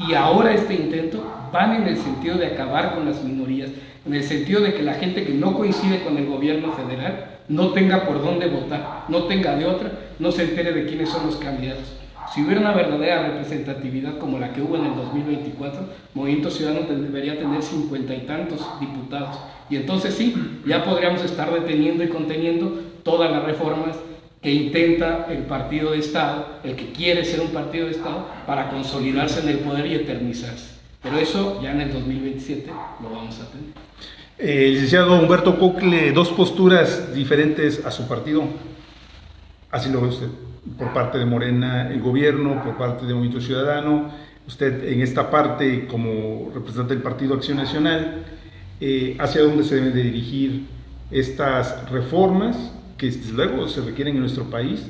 y ahora este intento van en el sentido de acabar con las minorías, en el sentido de que la gente que no coincide con el gobierno federal no tenga por dónde votar, no tenga de otra, no se entere de quiénes son los candidatos. Si hubiera una verdadera representatividad como la que hubo en el 2024, Movimiento Ciudadano debería tener 50 y tantos diputados. Y entonces sí, ya podríamos estar deteniendo y conteniendo todas las reformas que intenta el partido de Estado, el que quiere ser un partido de Estado, para consolidarse en el poder y eternizarse. Pero eso ya en el 2027 lo vamos a tener.
Licenciado Humberto Cocle, dos posturas diferentes a su partido. Así lo ve usted, por parte de Morena, el gobierno, por parte de Movimiento Ciudadano. Usted en esta parte, como representante del Partido Acción Nacional, ¿hacia dónde se deben de dirigir estas reformas que desde luego se requieren en nuestro país?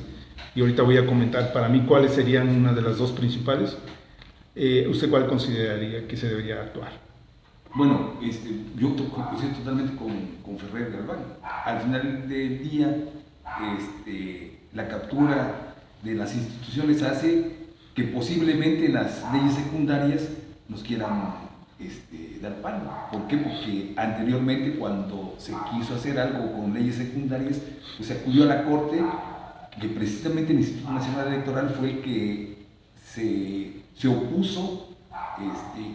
Y ahorita voy a comentar para mí cuáles serían una de las dos principales. ¿Usted cuál consideraría que se debería actuar?
Bueno, yo coincido totalmente con Ferrer Galván. Al final del día, la captura de las instituciones hace que posiblemente las leyes secundarias nos quieran dar palo. ¿Por qué? Porque anteriormente, cuando se quiso hacer algo con leyes secundarias, pues se acudió a la Corte, que precisamente el Instituto Nacional Electoral fue el que se opuso,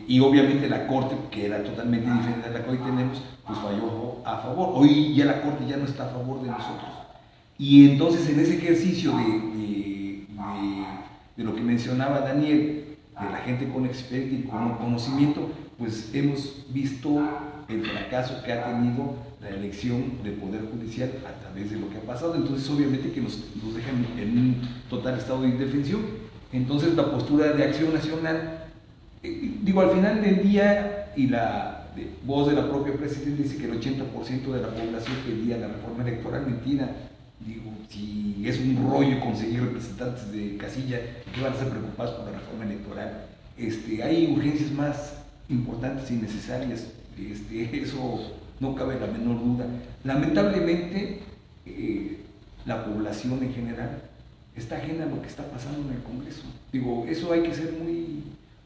y obviamente la Corte, que era totalmente diferente a la que hoy tenemos, pues falló a favor. Hoy ya la Corte ya no está a favor de nosotros. Y entonces, en ese ejercicio de lo que mencionaba Daniel, de la gente con experiencia y con conocimiento, pues hemos visto el fracaso que ha tenido la elección del Poder Judicial a través de lo que ha pasado. Entonces, obviamente que nos dejan en un total estado de indefensión. Entonces, la postura de Acción Nacional, al final del día, y la voz de la propia presidenta dice que el 80% de la población pedía la reforma electoral. Mentira. Si es un rollo conseguir representantes de casilla que van a ser preocupados por la reforma electoral, hay urgencias más importantes y necesarias, eso no cabe la menor duda. Lamentablemente, la población en general está ajena a lo que está pasando en el Congreso. Eso hay que ser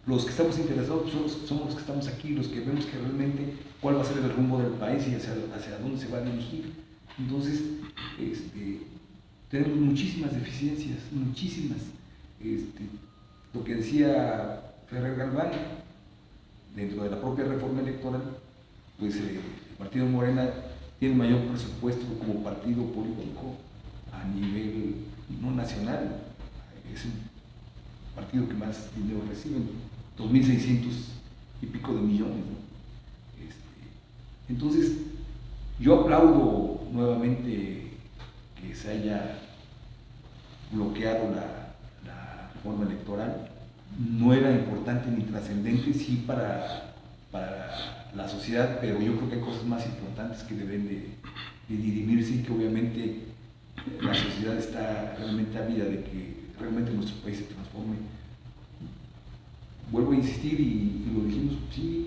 los que estamos interesados somos los que estamos aquí, los que vemos que realmente cuál va a ser el rumbo del país y hacia dónde se va a dirigir. Entonces, tenemos muchísimas deficiencias, muchísimas. Lo que decía Ferrer Galván, dentro de la propia reforma electoral, pues el Partido Morena tiene mayor presupuesto como partido político a nivel no nacional. Es el partido que más dinero recibe, 2.600 y pico de millones, ¿no? Entonces, yo aplaudo nuevamente que se haya bloqueado la reforma electoral. No era importante ni trascendente, sí, para la sociedad, pero yo creo que hay cosas más importantes que deben de dirimirse, y que obviamente la sociedad está realmente ávida de que realmente nuestro país se transforme. Vuelvo a insistir, y lo dijimos, sí.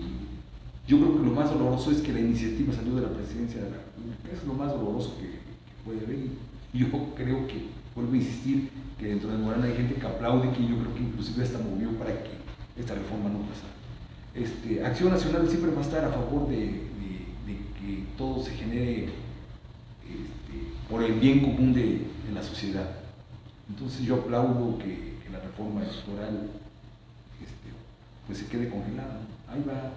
Yo creo que lo más doloroso es que la iniciativa salió de la presidencia de la República. Es lo más doloroso que puede haber. Y yo creo que, vuelvo a insistir, que dentro de Morena hay gente que aplaude, que yo creo que inclusive hasta movió para que esta reforma no pasara. Acción Nacional siempre va a estar a favor de que todo se genere por el bien común de la sociedad. Entonces yo aplaudo que la reforma electoral pues se quede congelada, ¿no? Ahí va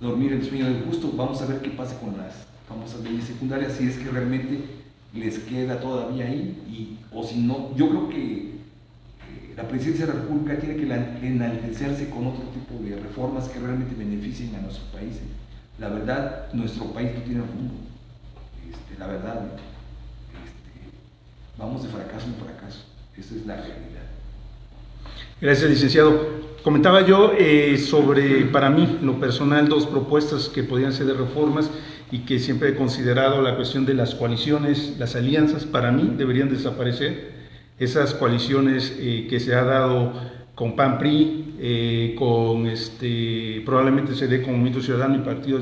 dormir el sueño del justo. Vamos a ver qué pasa con las famosas leyes secundarias, si es que realmente les queda todavía ahí, o si no. Yo creo que la presidencia de la República tiene que enaltecerse con otro tipo de reformas que realmente beneficien a nuestros países. La verdad, nuestro país no tiene rumbo. La verdad, vamos de fracaso en fracaso. Esa es la realidad.
Gracias, licenciado. Comentaba yo sobre, para mí, en lo personal, dos propuestas que podían ser de reformas y que siempre he considerado la cuestión de las coaliciones, las alianzas, para mí deberían desaparecer. Esas coaliciones que se ha dado con PAN-PRI, con probablemente se dé con Movimiento Ciudadano y Partido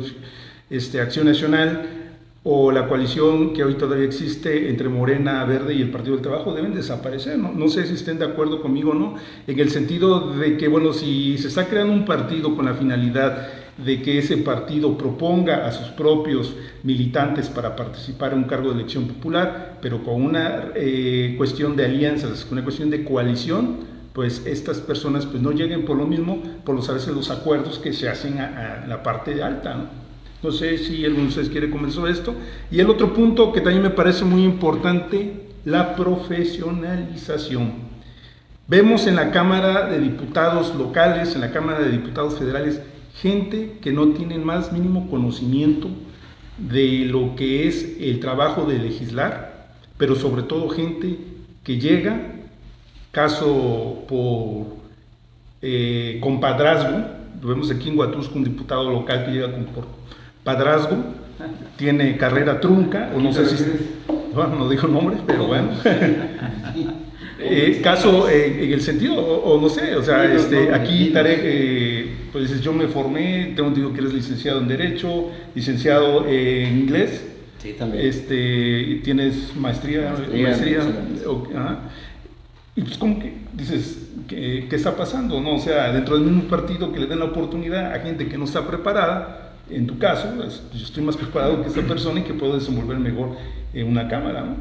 Acción Nacional, o la coalición que hoy todavía existe entre Morena, Verde y el Partido del Trabajo, deben desaparecer. No sé si estén de acuerdo conmigo o no, en el sentido de que, bueno, si se está creando un partido con la finalidad de que ese partido proponga a sus propios militantes para participar en un cargo de elección popular, pero con una cuestión de alianzas, con una cuestión de coalición, pues estas personas pues no lleguen por lo mismo, por a veces los acuerdos que se hacen a la parte alta, ¿no? No sé si alguno de ustedes quiere comentar sobre esto. Y el otro punto que también me parece muy importante, la profesionalización. Vemos en la Cámara de Diputados locales, en la Cámara de Diputados federales, gente que no tiene más mínimo conocimiento de lo que es el trabajo de legislar, pero sobre todo gente que llega, caso por compadrazgo. Vemos aquí en Huatusco un diputado local que llega por padrazgo, tiene carrera trunca, o no sé si, bueno, no dijo nombre, pero bueno, caso en el sentido, o no sé, o sea, aquí Tarek, pues dices, yo me formé, tengo entendido que eres licenciado en Derecho, licenciado en Inglés,
sí, también,
tienes maestría. Y pues como que dices, ¿qué está pasando? ¿No? O sea, dentro del mismo partido que le den la oportunidad a gente que no está preparada. En tu caso, yo estoy más preparado que esta persona y que puedo desenvolver mejor en una cámara, ¿no?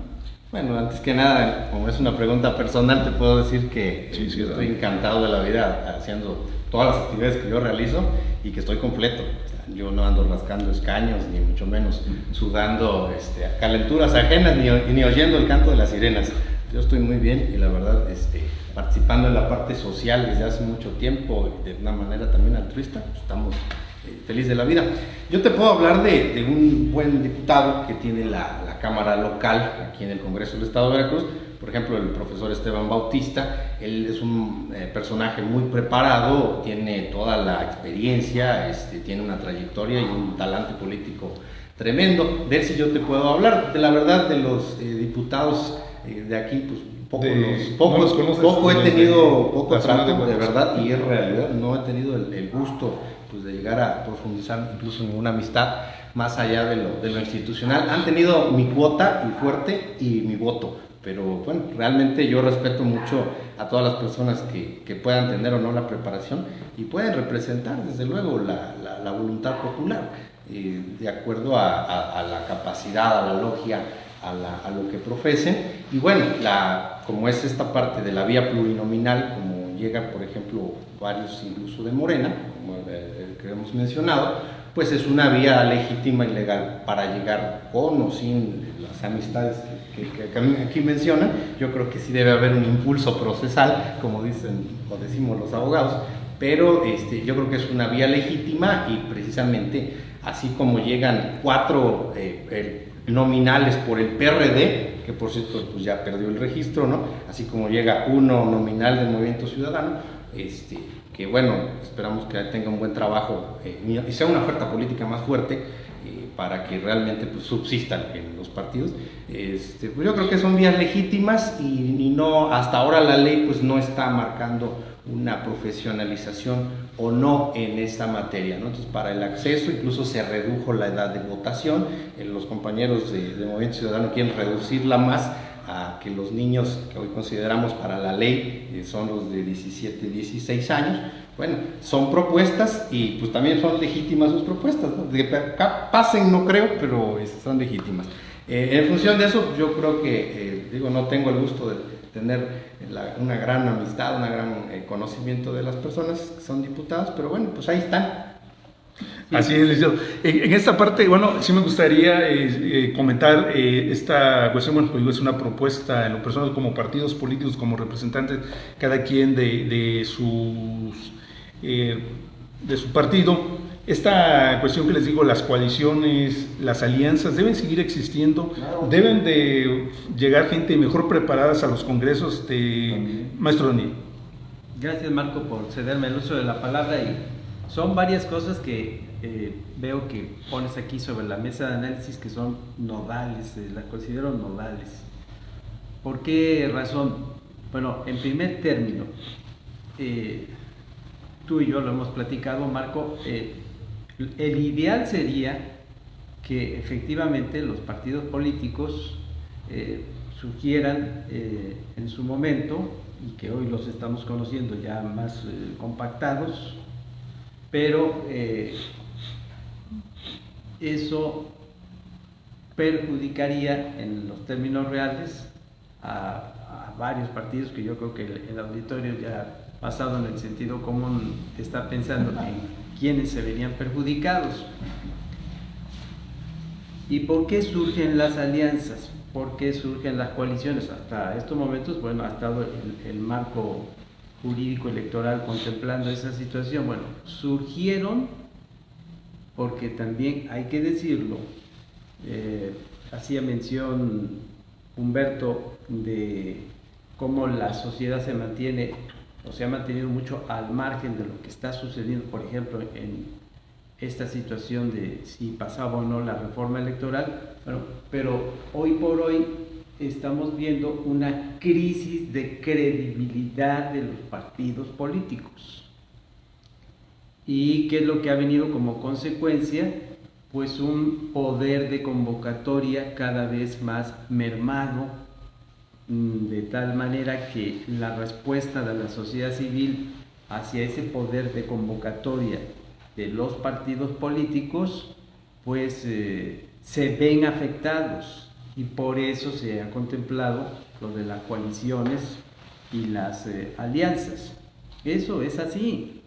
Bueno, antes que nada, como es una pregunta personal, te puedo decir que
sí,
estoy encantado de la vida haciendo todas las actividades que yo realizo y que estoy completo. O sea, yo no ando rascando escaños, ni mucho menos sudando calenturas ajenas, ni oyendo el canto de las sirenas. Yo estoy muy bien y la verdad, participando en la parte social desde hace mucho tiempo, de una manera también altruista, pues estamos feliz de la vida. Yo te puedo hablar de un buen diputado que tiene la Cámara local aquí en el Congreso del Estado de Veracruz, por ejemplo el profesor Esteban Bautista. Él es un personaje muy preparado, tiene toda la experiencia, tiene una trayectoria y un talante político tremendo. De él sí yo te puedo hablar. De la verdad, de los diputados de aquí, pues poco he tenido, poco trato, de verdad, y es realidad, no he tenido el gusto pues, de llegar a profundizar incluso en una amistad más allá de lo institucional. Han tenido mi cuota y fuerte y mi voto, pero bueno, realmente yo respeto mucho a todas las personas que puedan tener o no la preparación y pueden representar desde luego la voluntad popular, de acuerdo a la capacidad, a la logia, a lo que profesen. Y bueno, como es esta parte de la vía plurinominal, como llega por ejemplo varios incluso de Morena, como que hemos mencionado, pues es una vía legítima y legal para llegar con o sin las amistades que aquí mencionan. Yo creo que sí debe haber un impulso procesal, como dicen o decimos los abogados, pero yo creo que es una vía legítima y precisamente así como llegan 4 nominales por el PRD, que por cierto pues ya perdió el registro, ¿no? Así como llega 1 nominal del Movimiento Ciudadano, que bueno, esperamos que tenga un buen trabajo y sea una oferta política más fuerte para que realmente pues, subsistan en los partidos. Pues yo creo que son vías legítimas y no, hasta ahora la ley pues no está marcando una profesionalización o no en esta materia, ¿no? Entonces para el acceso incluso se redujo la edad de votación. Los compañeros de Movimiento Ciudadano quieren reducirla más a que los niños que hoy consideramos para la ley son los de 17, 16 años. Bueno, son propuestas y pues también son legítimas sus propuestas, ¿no? De que pasen no creo, pero son legítimas. En función de eso, yo creo que, no tengo el gusto de tener una gran amistad, un gran conocimiento de las personas que son diputados, pero bueno, pues ahí están.
Así es, licenciado. En esta parte, bueno, sí me gustaría comentar esta cuestión. Bueno, pues es una propuesta en lo personal como partidos políticos, como representantes, cada quien de su partido. Esta cuestión que les digo, las coaliciones, las alianzas deben seguir existiendo, deben de llegar gente mejor preparadas a los congresos de Maestro Daniel.
Gracias, Marco, por cederme el uso de la palabra, y son varias cosas que veo que pones aquí sobre la mesa de análisis que son nodales, las considero nodales. ¿Por qué razón? Bueno, en primer término, tú y yo lo hemos platicado, Marco, el ideal sería que efectivamente los partidos políticos surgieran en su momento, y que hoy los estamos conociendo ya más compactados, pero eso perjudicaría en los términos reales a varios partidos, que yo creo que el auditorio ya basado en el sentido común está pensando en quiénes se verían perjudicados. ¿Y por qué surgen las alianzas? ¿Por qué surgen las coaliciones? Hasta estos momentos, bueno, ha estado el marco jurídico electoral contemplando esa situación. Bueno, surgieron porque también hay que decirlo, hacía mención Humberto de cómo la sociedad se mantiene o se ha mantenido mucho al margen de lo que está sucediendo, por ejemplo, en esta situación de si pasaba o no la reforma electoral. Bueno, pero hoy por hoy estamos viendo una crisis de credibilidad de los partidos políticos. ¿Y qué es lo que ha venido como consecuencia? Pues un poder de convocatoria cada vez más mermado, de tal manera que la respuesta de la sociedad civil hacia ese poder de convocatoria de los partidos políticos, pues se ven afectados, y por eso se ha contemplado lo de las coaliciones y las alianzas. Eso es así.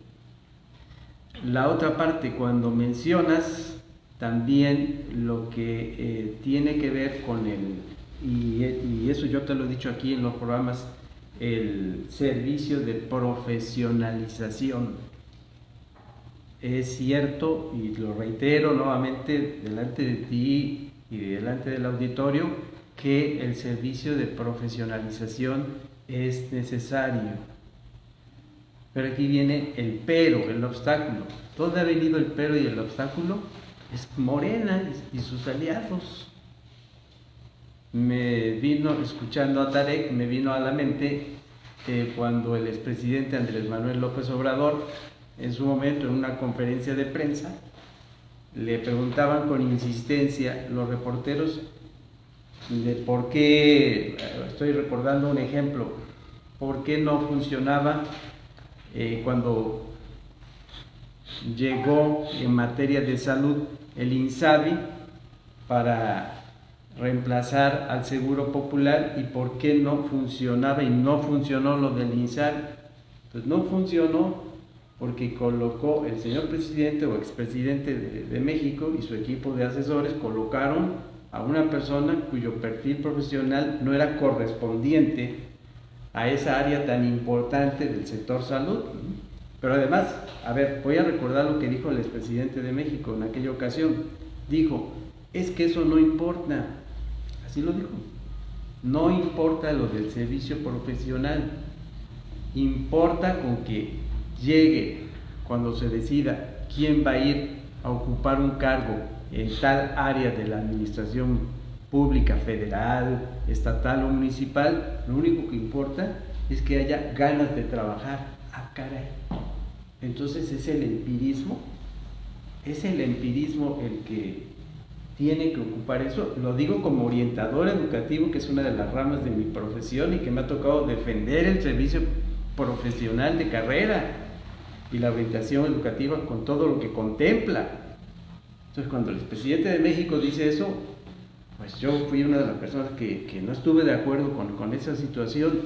La otra parte, cuando mencionas también lo que tiene que ver con y eso yo te lo he dicho aquí en los programas, el servicio de profesionalización. Es cierto, y lo reitero nuevamente delante de ti y delante del auditorio, que el servicio de profesionalización es necesario. Pero aquí viene el pero, el obstáculo. ¿Dónde ha venido el pero y el obstáculo? Es Morena y sus aliados. Me vino, escuchando a Tarek, me vino a la mente cuando el expresidente Andrés Manuel López Obrador, en su momento en una conferencia de prensa, le preguntaban con insistencia los reporteros de por qué, estoy recordando un ejemplo, por qué no funcionaba cuando llegó en materia de salud el INSABI para reemplazar al Seguro Popular, y por qué no funcionaba y no funcionó lo del INSABI. Pues no funcionó porque colocó el señor presidente o expresidente de México y su equipo de asesores, colocaron a una persona cuyo perfil profesional no era correspondiente a esa área tan importante del sector salud. Pero además, a ver, voy a recordar lo que dijo el expresidente de México en aquella ocasión. Dijo, es que eso no importa. Así lo dijo. No importa lo del servicio profesional. Importa con que llegue, cuando se decida quién va a ir a ocupar un cargo en tal área de la administración pública, federal, estatal o municipal, lo único que importa es que haya ganas de trabajar. ¡Ah, caray! Entonces es el empirismo el que tiene que ocupar eso. Lo digo como orientador educativo, que es una de las ramas de mi profesión y que me ha tocado defender el servicio profesional de carrera y la orientación educativa con todo lo que contempla. Entonces, cuando el presidente de México dice eso, pues yo fui una de las personas que no estuve de acuerdo con esa situación.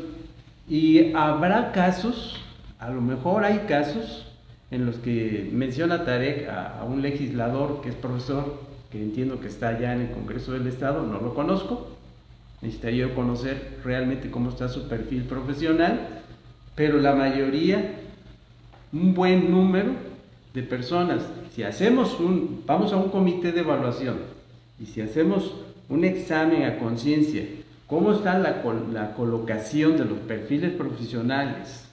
Y habrá casos, a lo mejor hay casos en los que menciona Tarek a un legislador que es profesor, que entiendo que está ya en el Congreso del Estado, no lo conozco, necesitaría yo conocer realmente cómo está su perfil profesional, pero la mayoría, un buen número de personas, si vamos a un comité de evaluación, y si hacemos un examen a conciencia, cómo está la colocación de los perfiles profesionales,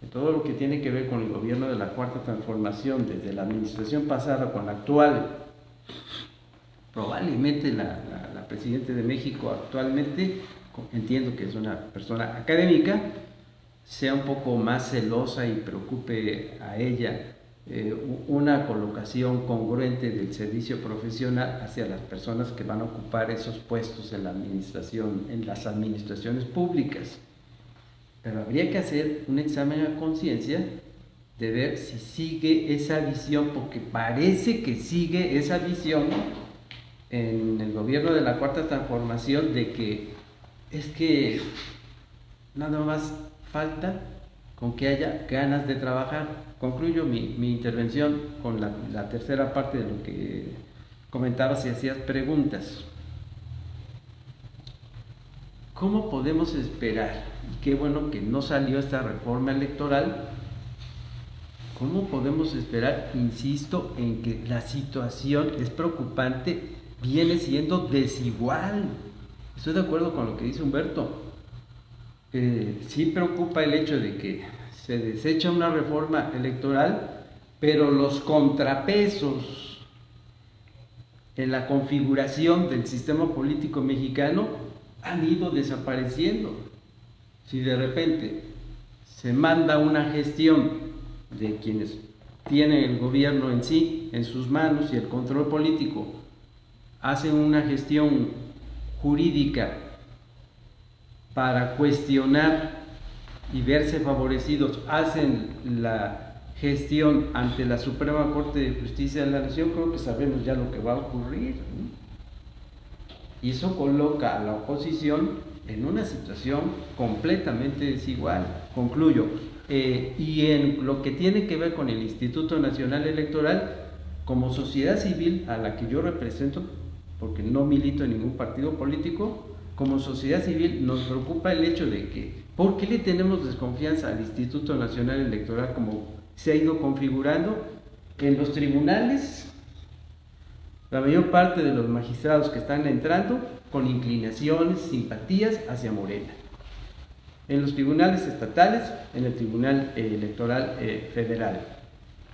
de todo lo que tiene que ver con el gobierno de la Cuarta Transformación, desde la administración pasada con la actual, probablemente la Presidenta de México actualmente, entiendo que es una persona académica, sea un poco más celosa y preocupe a ella una colocación congruente del servicio profesional hacia las personas que van a ocupar esos puestos en la administración, en las administraciones públicas. Pero habría que hacer un examen a conciencia de ver si sigue esa visión, porque parece que sigue esa visión en el gobierno de la Cuarta Transformación de que es que nada más falta con que haya ganas de trabajar. Concluyo mi intervención con la tercera parte de lo que comentabas y hacías preguntas. ¿Cómo podemos esperar? Y qué bueno que no salió esta reforma electoral. ¿Cómo podemos esperar? Insisto en que la situación es preocupante, viene siendo desigual. Estoy de acuerdo con lo que dice Humberto. Sí preocupa el hecho de que se desecha una reforma electoral, pero los contrapesos en la configuración del sistema político mexicano han ido desapareciendo. Si de repente se manda una gestión de quienes tienen el gobierno en sí, en sus manos, y el control político, hacen una gestión jurídica para cuestionar y verse favorecidos, hacen la gestión ante la Suprema Corte de Justicia de la Nación, creo que sabemos ya lo que va a ocurrir, ¿no? Y eso coloca a la oposición en una situación completamente desigual. Concluyo. Y en lo que tiene que ver con el Instituto Nacional Electoral, como sociedad civil a la que yo represento, porque no milito en ningún partido político, como sociedad civil nos preocupa el hecho de que, ¿por qué le tenemos desconfianza al Instituto Nacional Electoral como se ha ido configurando? En los tribunales, la mayor parte de los magistrados que están entrando con inclinaciones, simpatías hacia Morena. En los tribunales estatales, en el Tribunal Electoral Federal.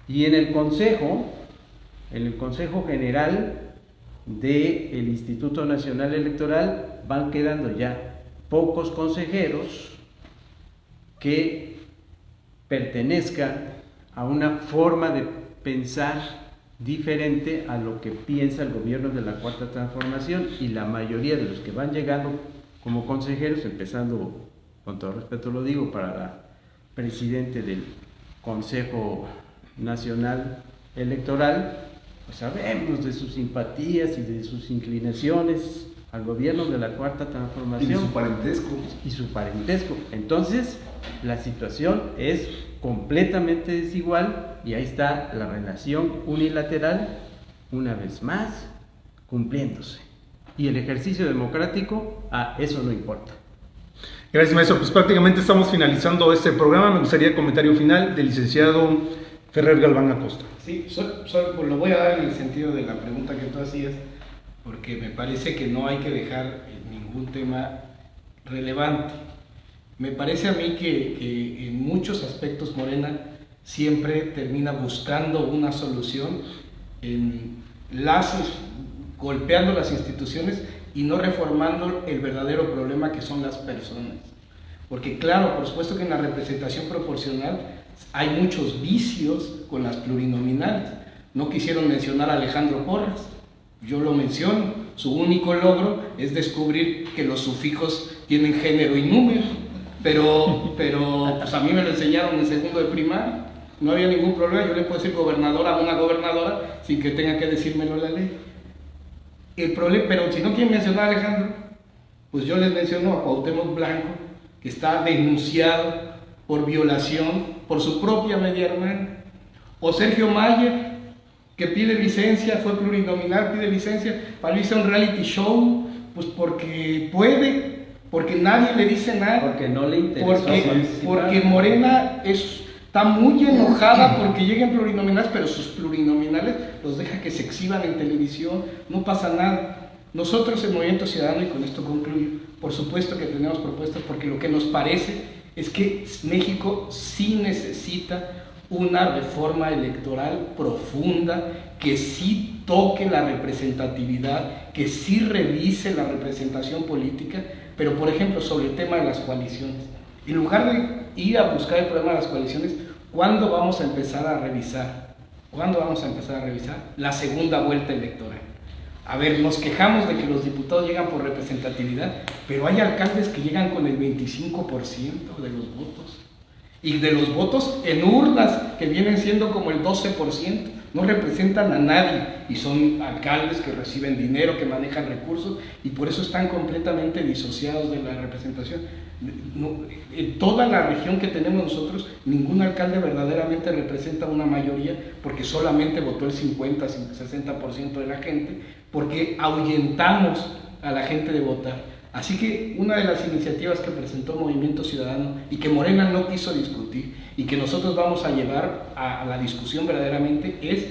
Y en el Consejo General del Instituto Nacional Electoral, van quedando ya pocos consejeros que pertenezcan a una forma de pensar diferente a lo que piensa el gobierno de la Cuarta Transformación, y la mayoría de los que van llegando como consejeros, empezando, con todo respeto lo digo, para la presidente del Consejo Nacional Electoral, pues sabemos de sus simpatías y de sus inclinaciones al gobierno de la Cuarta Transformación.
Y su parentesco.
Y su parentesco. Entonces, la situación es completamente desigual, y ahí está la relación unilateral, una vez más, cumpliéndose. Y el ejercicio democrático, eso no importa.
Gracias, maestro. Pues prácticamente estamos finalizando este programa. Me gustaría el comentario final del licenciado Ferrer Galván Acosta.
Sí, pues lo voy a dar en el sentido de la pregunta que tú hacías, porque me parece que no hay que dejar ningún tema relevante. Me parece a mí que en muchos aspectos Morena siempre termina buscando una solución en golpeando las instituciones y no reformando el verdadero problema, que son las personas. Porque claro, por supuesto que en la representación proporcional hay muchos vicios con las plurinominales. No quisieron mencionar a Alejandro Porras, yo lo menciono. Su único logro es descubrir que los sufijos tienen género y número, pero pues a mí me lo enseñaron en segundo de primaria, no había ningún problema, yo le puedo decir gobernadora a una gobernadora sin que tenga que decírmelo la ley. El problema, pero si no quieren mencionar a Alejandro, pues yo les menciono a Cuauhtémoc Blanco, que está denunciado por violación por su propia media hermana, O Sergio Mayer, que pide licencia, fue plurinominal, pide licencia para irse a un reality show, pues porque puede, porque nadie le dice nada.
Porque no le interesa
porque Morena está muy enojada porque lleguen plurinominales, pero sus plurinominales los deja que se exhiban en televisión, no pasa nada. Nosotros, el Movimiento Ciudadano, y con esto concluyo, por supuesto que tenemos propuestas, porque lo que nos parece es que México sí necesita una reforma electoral profunda, que sí toque la representatividad, que sí revise la representación política, pero por ejemplo sobre el tema de las coaliciones. En lugar de ir a buscar el problema de las coaliciones, ¿cuándo vamos a empezar a revisar? ¿Cuándo vamos a empezar a revisar la segunda vuelta electoral? A ver, nos quejamos de que los diputados llegan por representatividad, pero hay alcaldes que llegan con el 25% de los votos. Y de los votos en urnas, que vienen siendo como el 12%, no representan a nadie y son alcaldes que reciben dinero, que manejan recursos y por eso están completamente disociados de la representación. No, en toda la región que tenemos nosotros, ningún alcalde verdaderamente representa una mayoría porque solamente votó el 50-60% de la gente, porque ahuyentamos a la gente de votar. Así que una de las iniciativas que presentó Movimiento Ciudadano y que Morena no quiso discutir y que nosotros vamos a llevar a la discusión verdaderamente es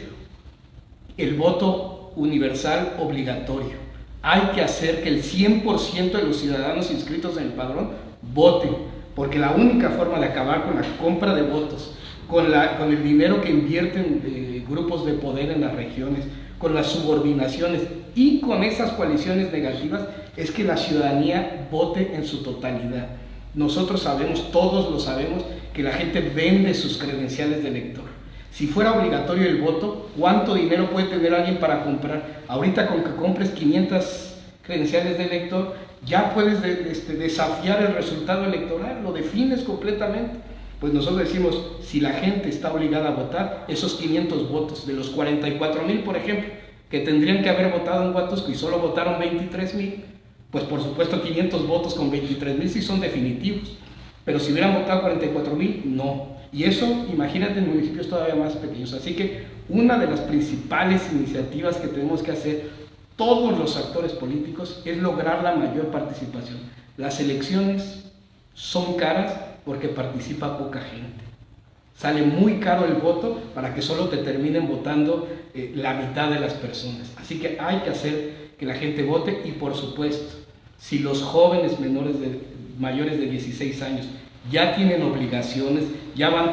el voto universal obligatorio. Hay que hacer que el 100% de los ciudadanos inscritos en el padrón voten, porque la única forma de acabar con la compra de votos, con el dinero que invierten grupos de poder en las regiones, con las subordinaciones y con esas coaliciones negativas, es que la ciudadanía vote en su totalidad. Nosotros sabemos, todos lo sabemos, que la gente vende sus credenciales de elector. Si fuera obligatorio el voto, ¿cuánto dinero puede tener alguien para comprar? Ahorita con que compres 500 credenciales de elector, ya puedes desafiar el resultado electoral, lo defines completamente. Pues nosotros decimos, si la gente está obligada a votar, esos 500 votos, de los 44,000, por ejemplo, que tendrían que haber votado en Huatusco y solo votaron 23,000, pues por supuesto 500 votos con 23,000 sí son definitivos, pero si hubieran votado 44,000, no. Y eso, imagínate, en municipios todavía más pequeños. Así que una de las principales iniciativas que tenemos que hacer todos los actores políticos es lograr la mayor participación. Las elecciones son caras porque participa poca gente. Sale muy caro el voto para que solo te terminen votando la mitad de las personas. Así que hay que hacer que la gente vote y, por supuesto, si los jóvenes mayores de 16 años ya tienen obligaciones,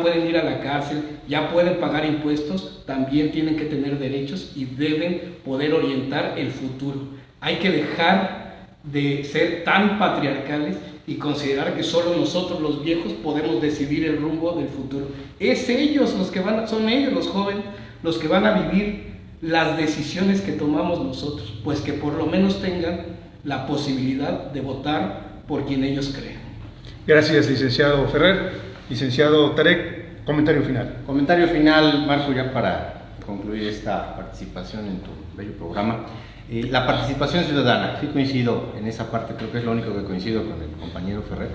pueden ir a la cárcel, ya pueden pagar impuestos, también tienen que tener derechos y deben poder orientar el futuro. Hay que dejar de ser tan patriarcales y considerar que solo nosotros los viejos podemos decidir el rumbo del futuro. Son ellos los jóvenes los que van a vivir las decisiones que tomamos nosotros, pues que por lo menos tengan la posibilidad de votar por quien ellos crean.
Gracias, licenciado Ferrer. Licenciado Tarek, comentario final.
Comentario final, Marco, ya para concluir esta participación en tu bello programa. La participación ciudadana, sí coincido en esa parte, creo que es lo único que coincido con el compañero Ferrer.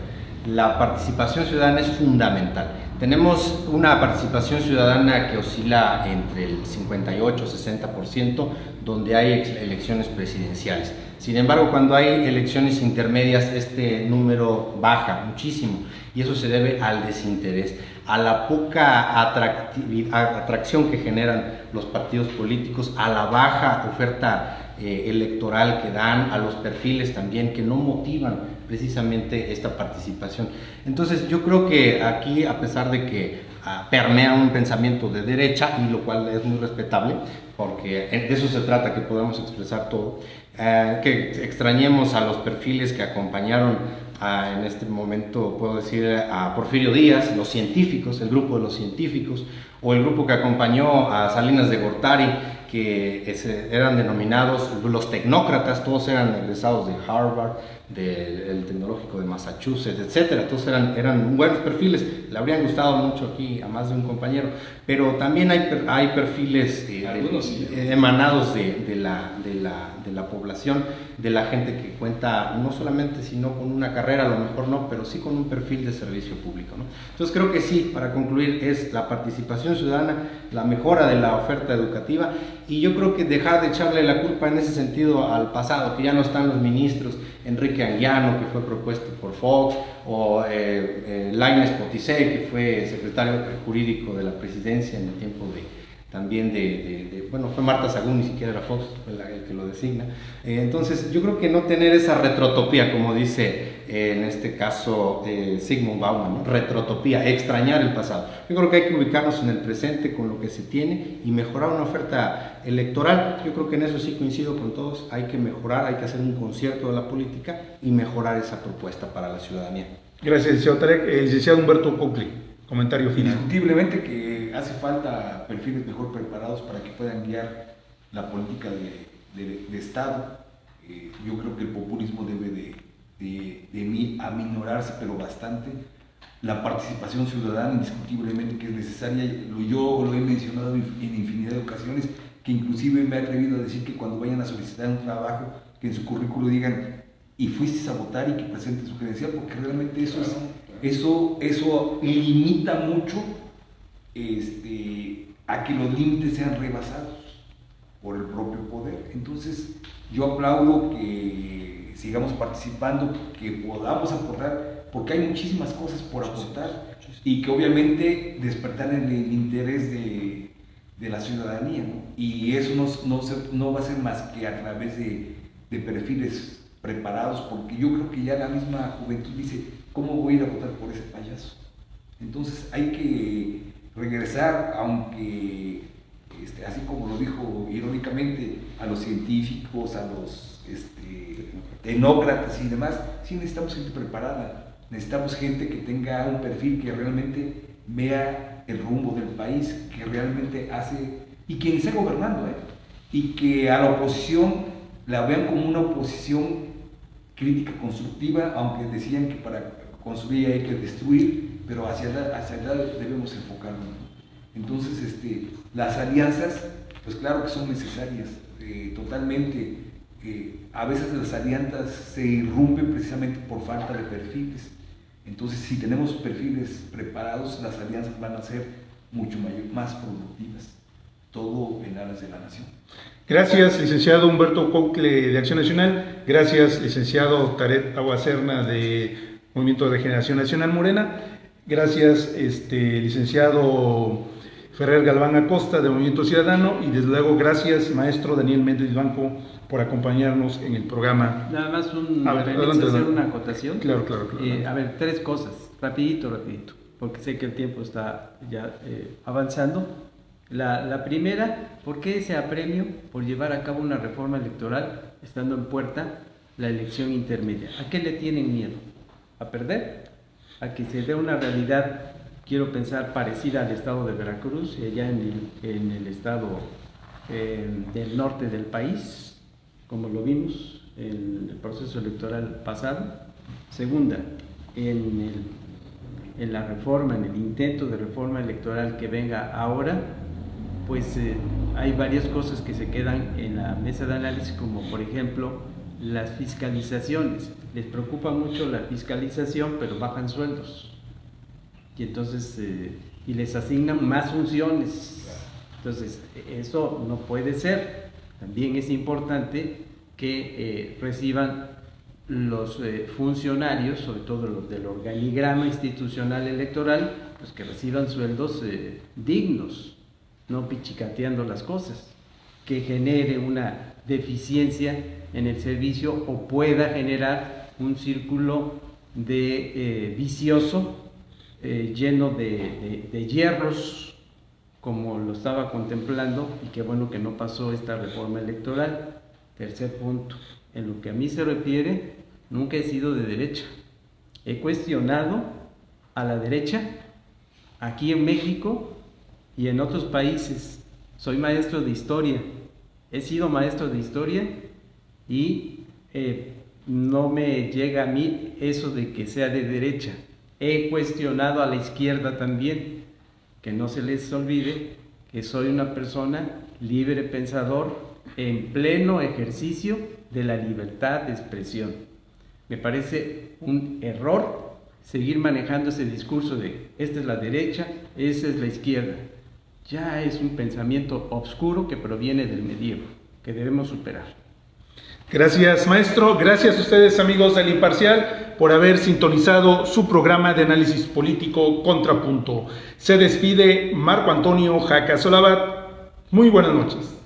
La participación ciudadana es fundamental. Tenemos una participación ciudadana que oscila entre el 58-60%, donde hay elecciones presidenciales. Sin embargo, cuando hay elecciones intermedias, este número baja muchísimo, y eso se debe al desinterés, a la poca atracción que generan los partidos políticos, a la baja oferta electoral que dan, a los perfiles también que no motivan precisamente esta participación. Entonces yo creo que aquí, a pesar de que permea un pensamiento de derecha, y lo cual es muy respetable, porque de eso se trata, que podamos expresar todo, que extrañemos a los perfiles que acompañaron en este momento, puedo decir, a Porfirio Díaz, los científicos, el grupo de los científicos, o el grupo que acompañó a Salinas de Gortari, que eran denominados los tecnócratas, todos eran egresados de Harvard, del Tecnológico de Massachusetts, etcétera. Entonces eran buenos perfiles, le habrían gustado mucho aquí a más de un compañero, pero también hay perfiles emanados de la población, de la gente que cuenta no solamente sino con una carrera, a lo mejor no, pero sí con un perfil de servicio público, ¿no? Entonces creo que sí, para concluir, es la participación ciudadana, la mejora de la oferta educativa, y yo creo que dejar de echarle la culpa en ese sentido al pasado, que ya no están los ministros, Enrique Anguiano, que fue propuesto por Fox, o Lainez Potisek, que fue secretario jurídico de la presidencia en el tiempo bueno, fue Marta Sagún, ni siquiera era Fox, fue el que lo designa. Entonces, yo creo que no tener esa retrotopía, como dice en este caso Zygmunt Bauman, ¿no? Retrotopía, extrañar el pasado. Yo creo que hay que ubicarnos en el presente con lo que se tiene y mejorar una oferta electoral. Yo creo que en eso sí coincido con todos, hay que mejorar, hay que hacer un concierto de la política y mejorar esa propuesta para la ciudadanía.
Gracias, licenciado Tarek. Licenciado Humberto Cocli, comentario final.
Indiscutiblemente que hace falta perfiles mejor preparados para que puedan guiar la política de Estado. Yo creo que el populismo debe de aminorarse, pero bastante. La participación ciudadana, indiscutiblemente que es necesaria. Yo lo he mencionado en infinidad de ocasiones, que inclusive me he atrevido a decir que cuando vayan a solicitar un trabajo, que en su currículo digan, y fuiste a votar, y que presenten su credencial, porque realmente eso limita mucho a que los límites sean rebasados por el propio poder. Entonces yo aplaudo que sigamos participando, que podamos aportar, porque hay muchísimas cosas por aportar y que obviamente despertar el interés de la ciudadanía, ¿no? Y eso no va a ser más que a través de perfiles preparados, porque yo creo que ya la misma juventud dice, ¿cómo voy a ir a votar por ese payaso? Entonces hay que regresar, aunque así como lo dijo irónicamente, a los científicos, a los tecnócratas y demás, sí necesitamos gente preparada, necesitamos gente que tenga un perfil que realmente vea el rumbo del país, que realmente hace, y que esté gobernando, y que a la oposición la vean como una oposición crítica constructiva, aunque decían que para construir hay que destruir, pero hacia allá debemos enfocarnos, ¿no? Entonces, las alianzas, pues claro que son necesarias, totalmente. A veces las alianzas se irrumpen precisamente por falta de perfiles. Entonces, si tenemos perfiles preparados, las alianzas van a ser mucho más productivas. Todo en aras de la nación.
Gracias, licenciado Humberto Cocli de Acción Nacional. Gracias, licenciado Tarek Aguacerna de Movimiento de Regeneración Nacional Morena. Gracias, licenciado Ferrer Galván Acosta de Movimiento Ciudadano. Y desde luego, gracias, maestro Daniel Méndez Banco, por acompañarnos en el programa.
Nada más hacer una acotación.
Claro.
A ver, 3 cosas, rapidito, porque sé que el tiempo está ya avanzando. La primera, ¿por qué ese apremio por llevar a cabo una reforma electoral estando en puerta la elección intermedia? ¿A qué le tienen miedo? ¿A perder? ¿A que se dé una realidad, quiero pensar, parecida al estado de Veracruz y allá en el estado del norte del país, como lo vimos en el proceso electoral pasado? Segunda, en la reforma, en el intento de reforma electoral que venga ahora, pues hay varias cosas que se quedan en la mesa de análisis, como por ejemplo las fiscalizaciones. Les preocupa mucho la fiscalización, pero bajan sueldos y entonces y les asignan más funciones. Entonces eso no puede ser. También es importante que reciban los funcionarios, sobre todo los del organigrama institucional electoral, pues que reciban sueldos dignos, no pichicateando las cosas, que genere una deficiencia en el servicio o pueda generar un círculo vicioso lleno de hierros, como lo estaba contemplando, y qué bueno que no pasó esta reforma electoral. Tercer punto, en lo que a mí se refiere, nunca he sido de derecha. He cuestionado a la derecha aquí en México y en otros países. Soy maestro de historia, he sido maestro de historia y no me llega a mí eso de que sea de derecha. He cuestionado a la izquierda también, que no se les olvide que soy una persona libre pensador en pleno ejercicio de la libertad de expresión. Me parece un error seguir manejando ese discurso de esta es la derecha, esa es la izquierda. Ya es un pensamiento oscuro que proviene del medievo, que debemos superar.
Gracias, maestro. Gracias a ustedes, amigos del Imparcial, por haber sintonizado su programa de análisis político Contrapunto. Se despide Marco Antonio Jaca Solabat. Muy buenas noches.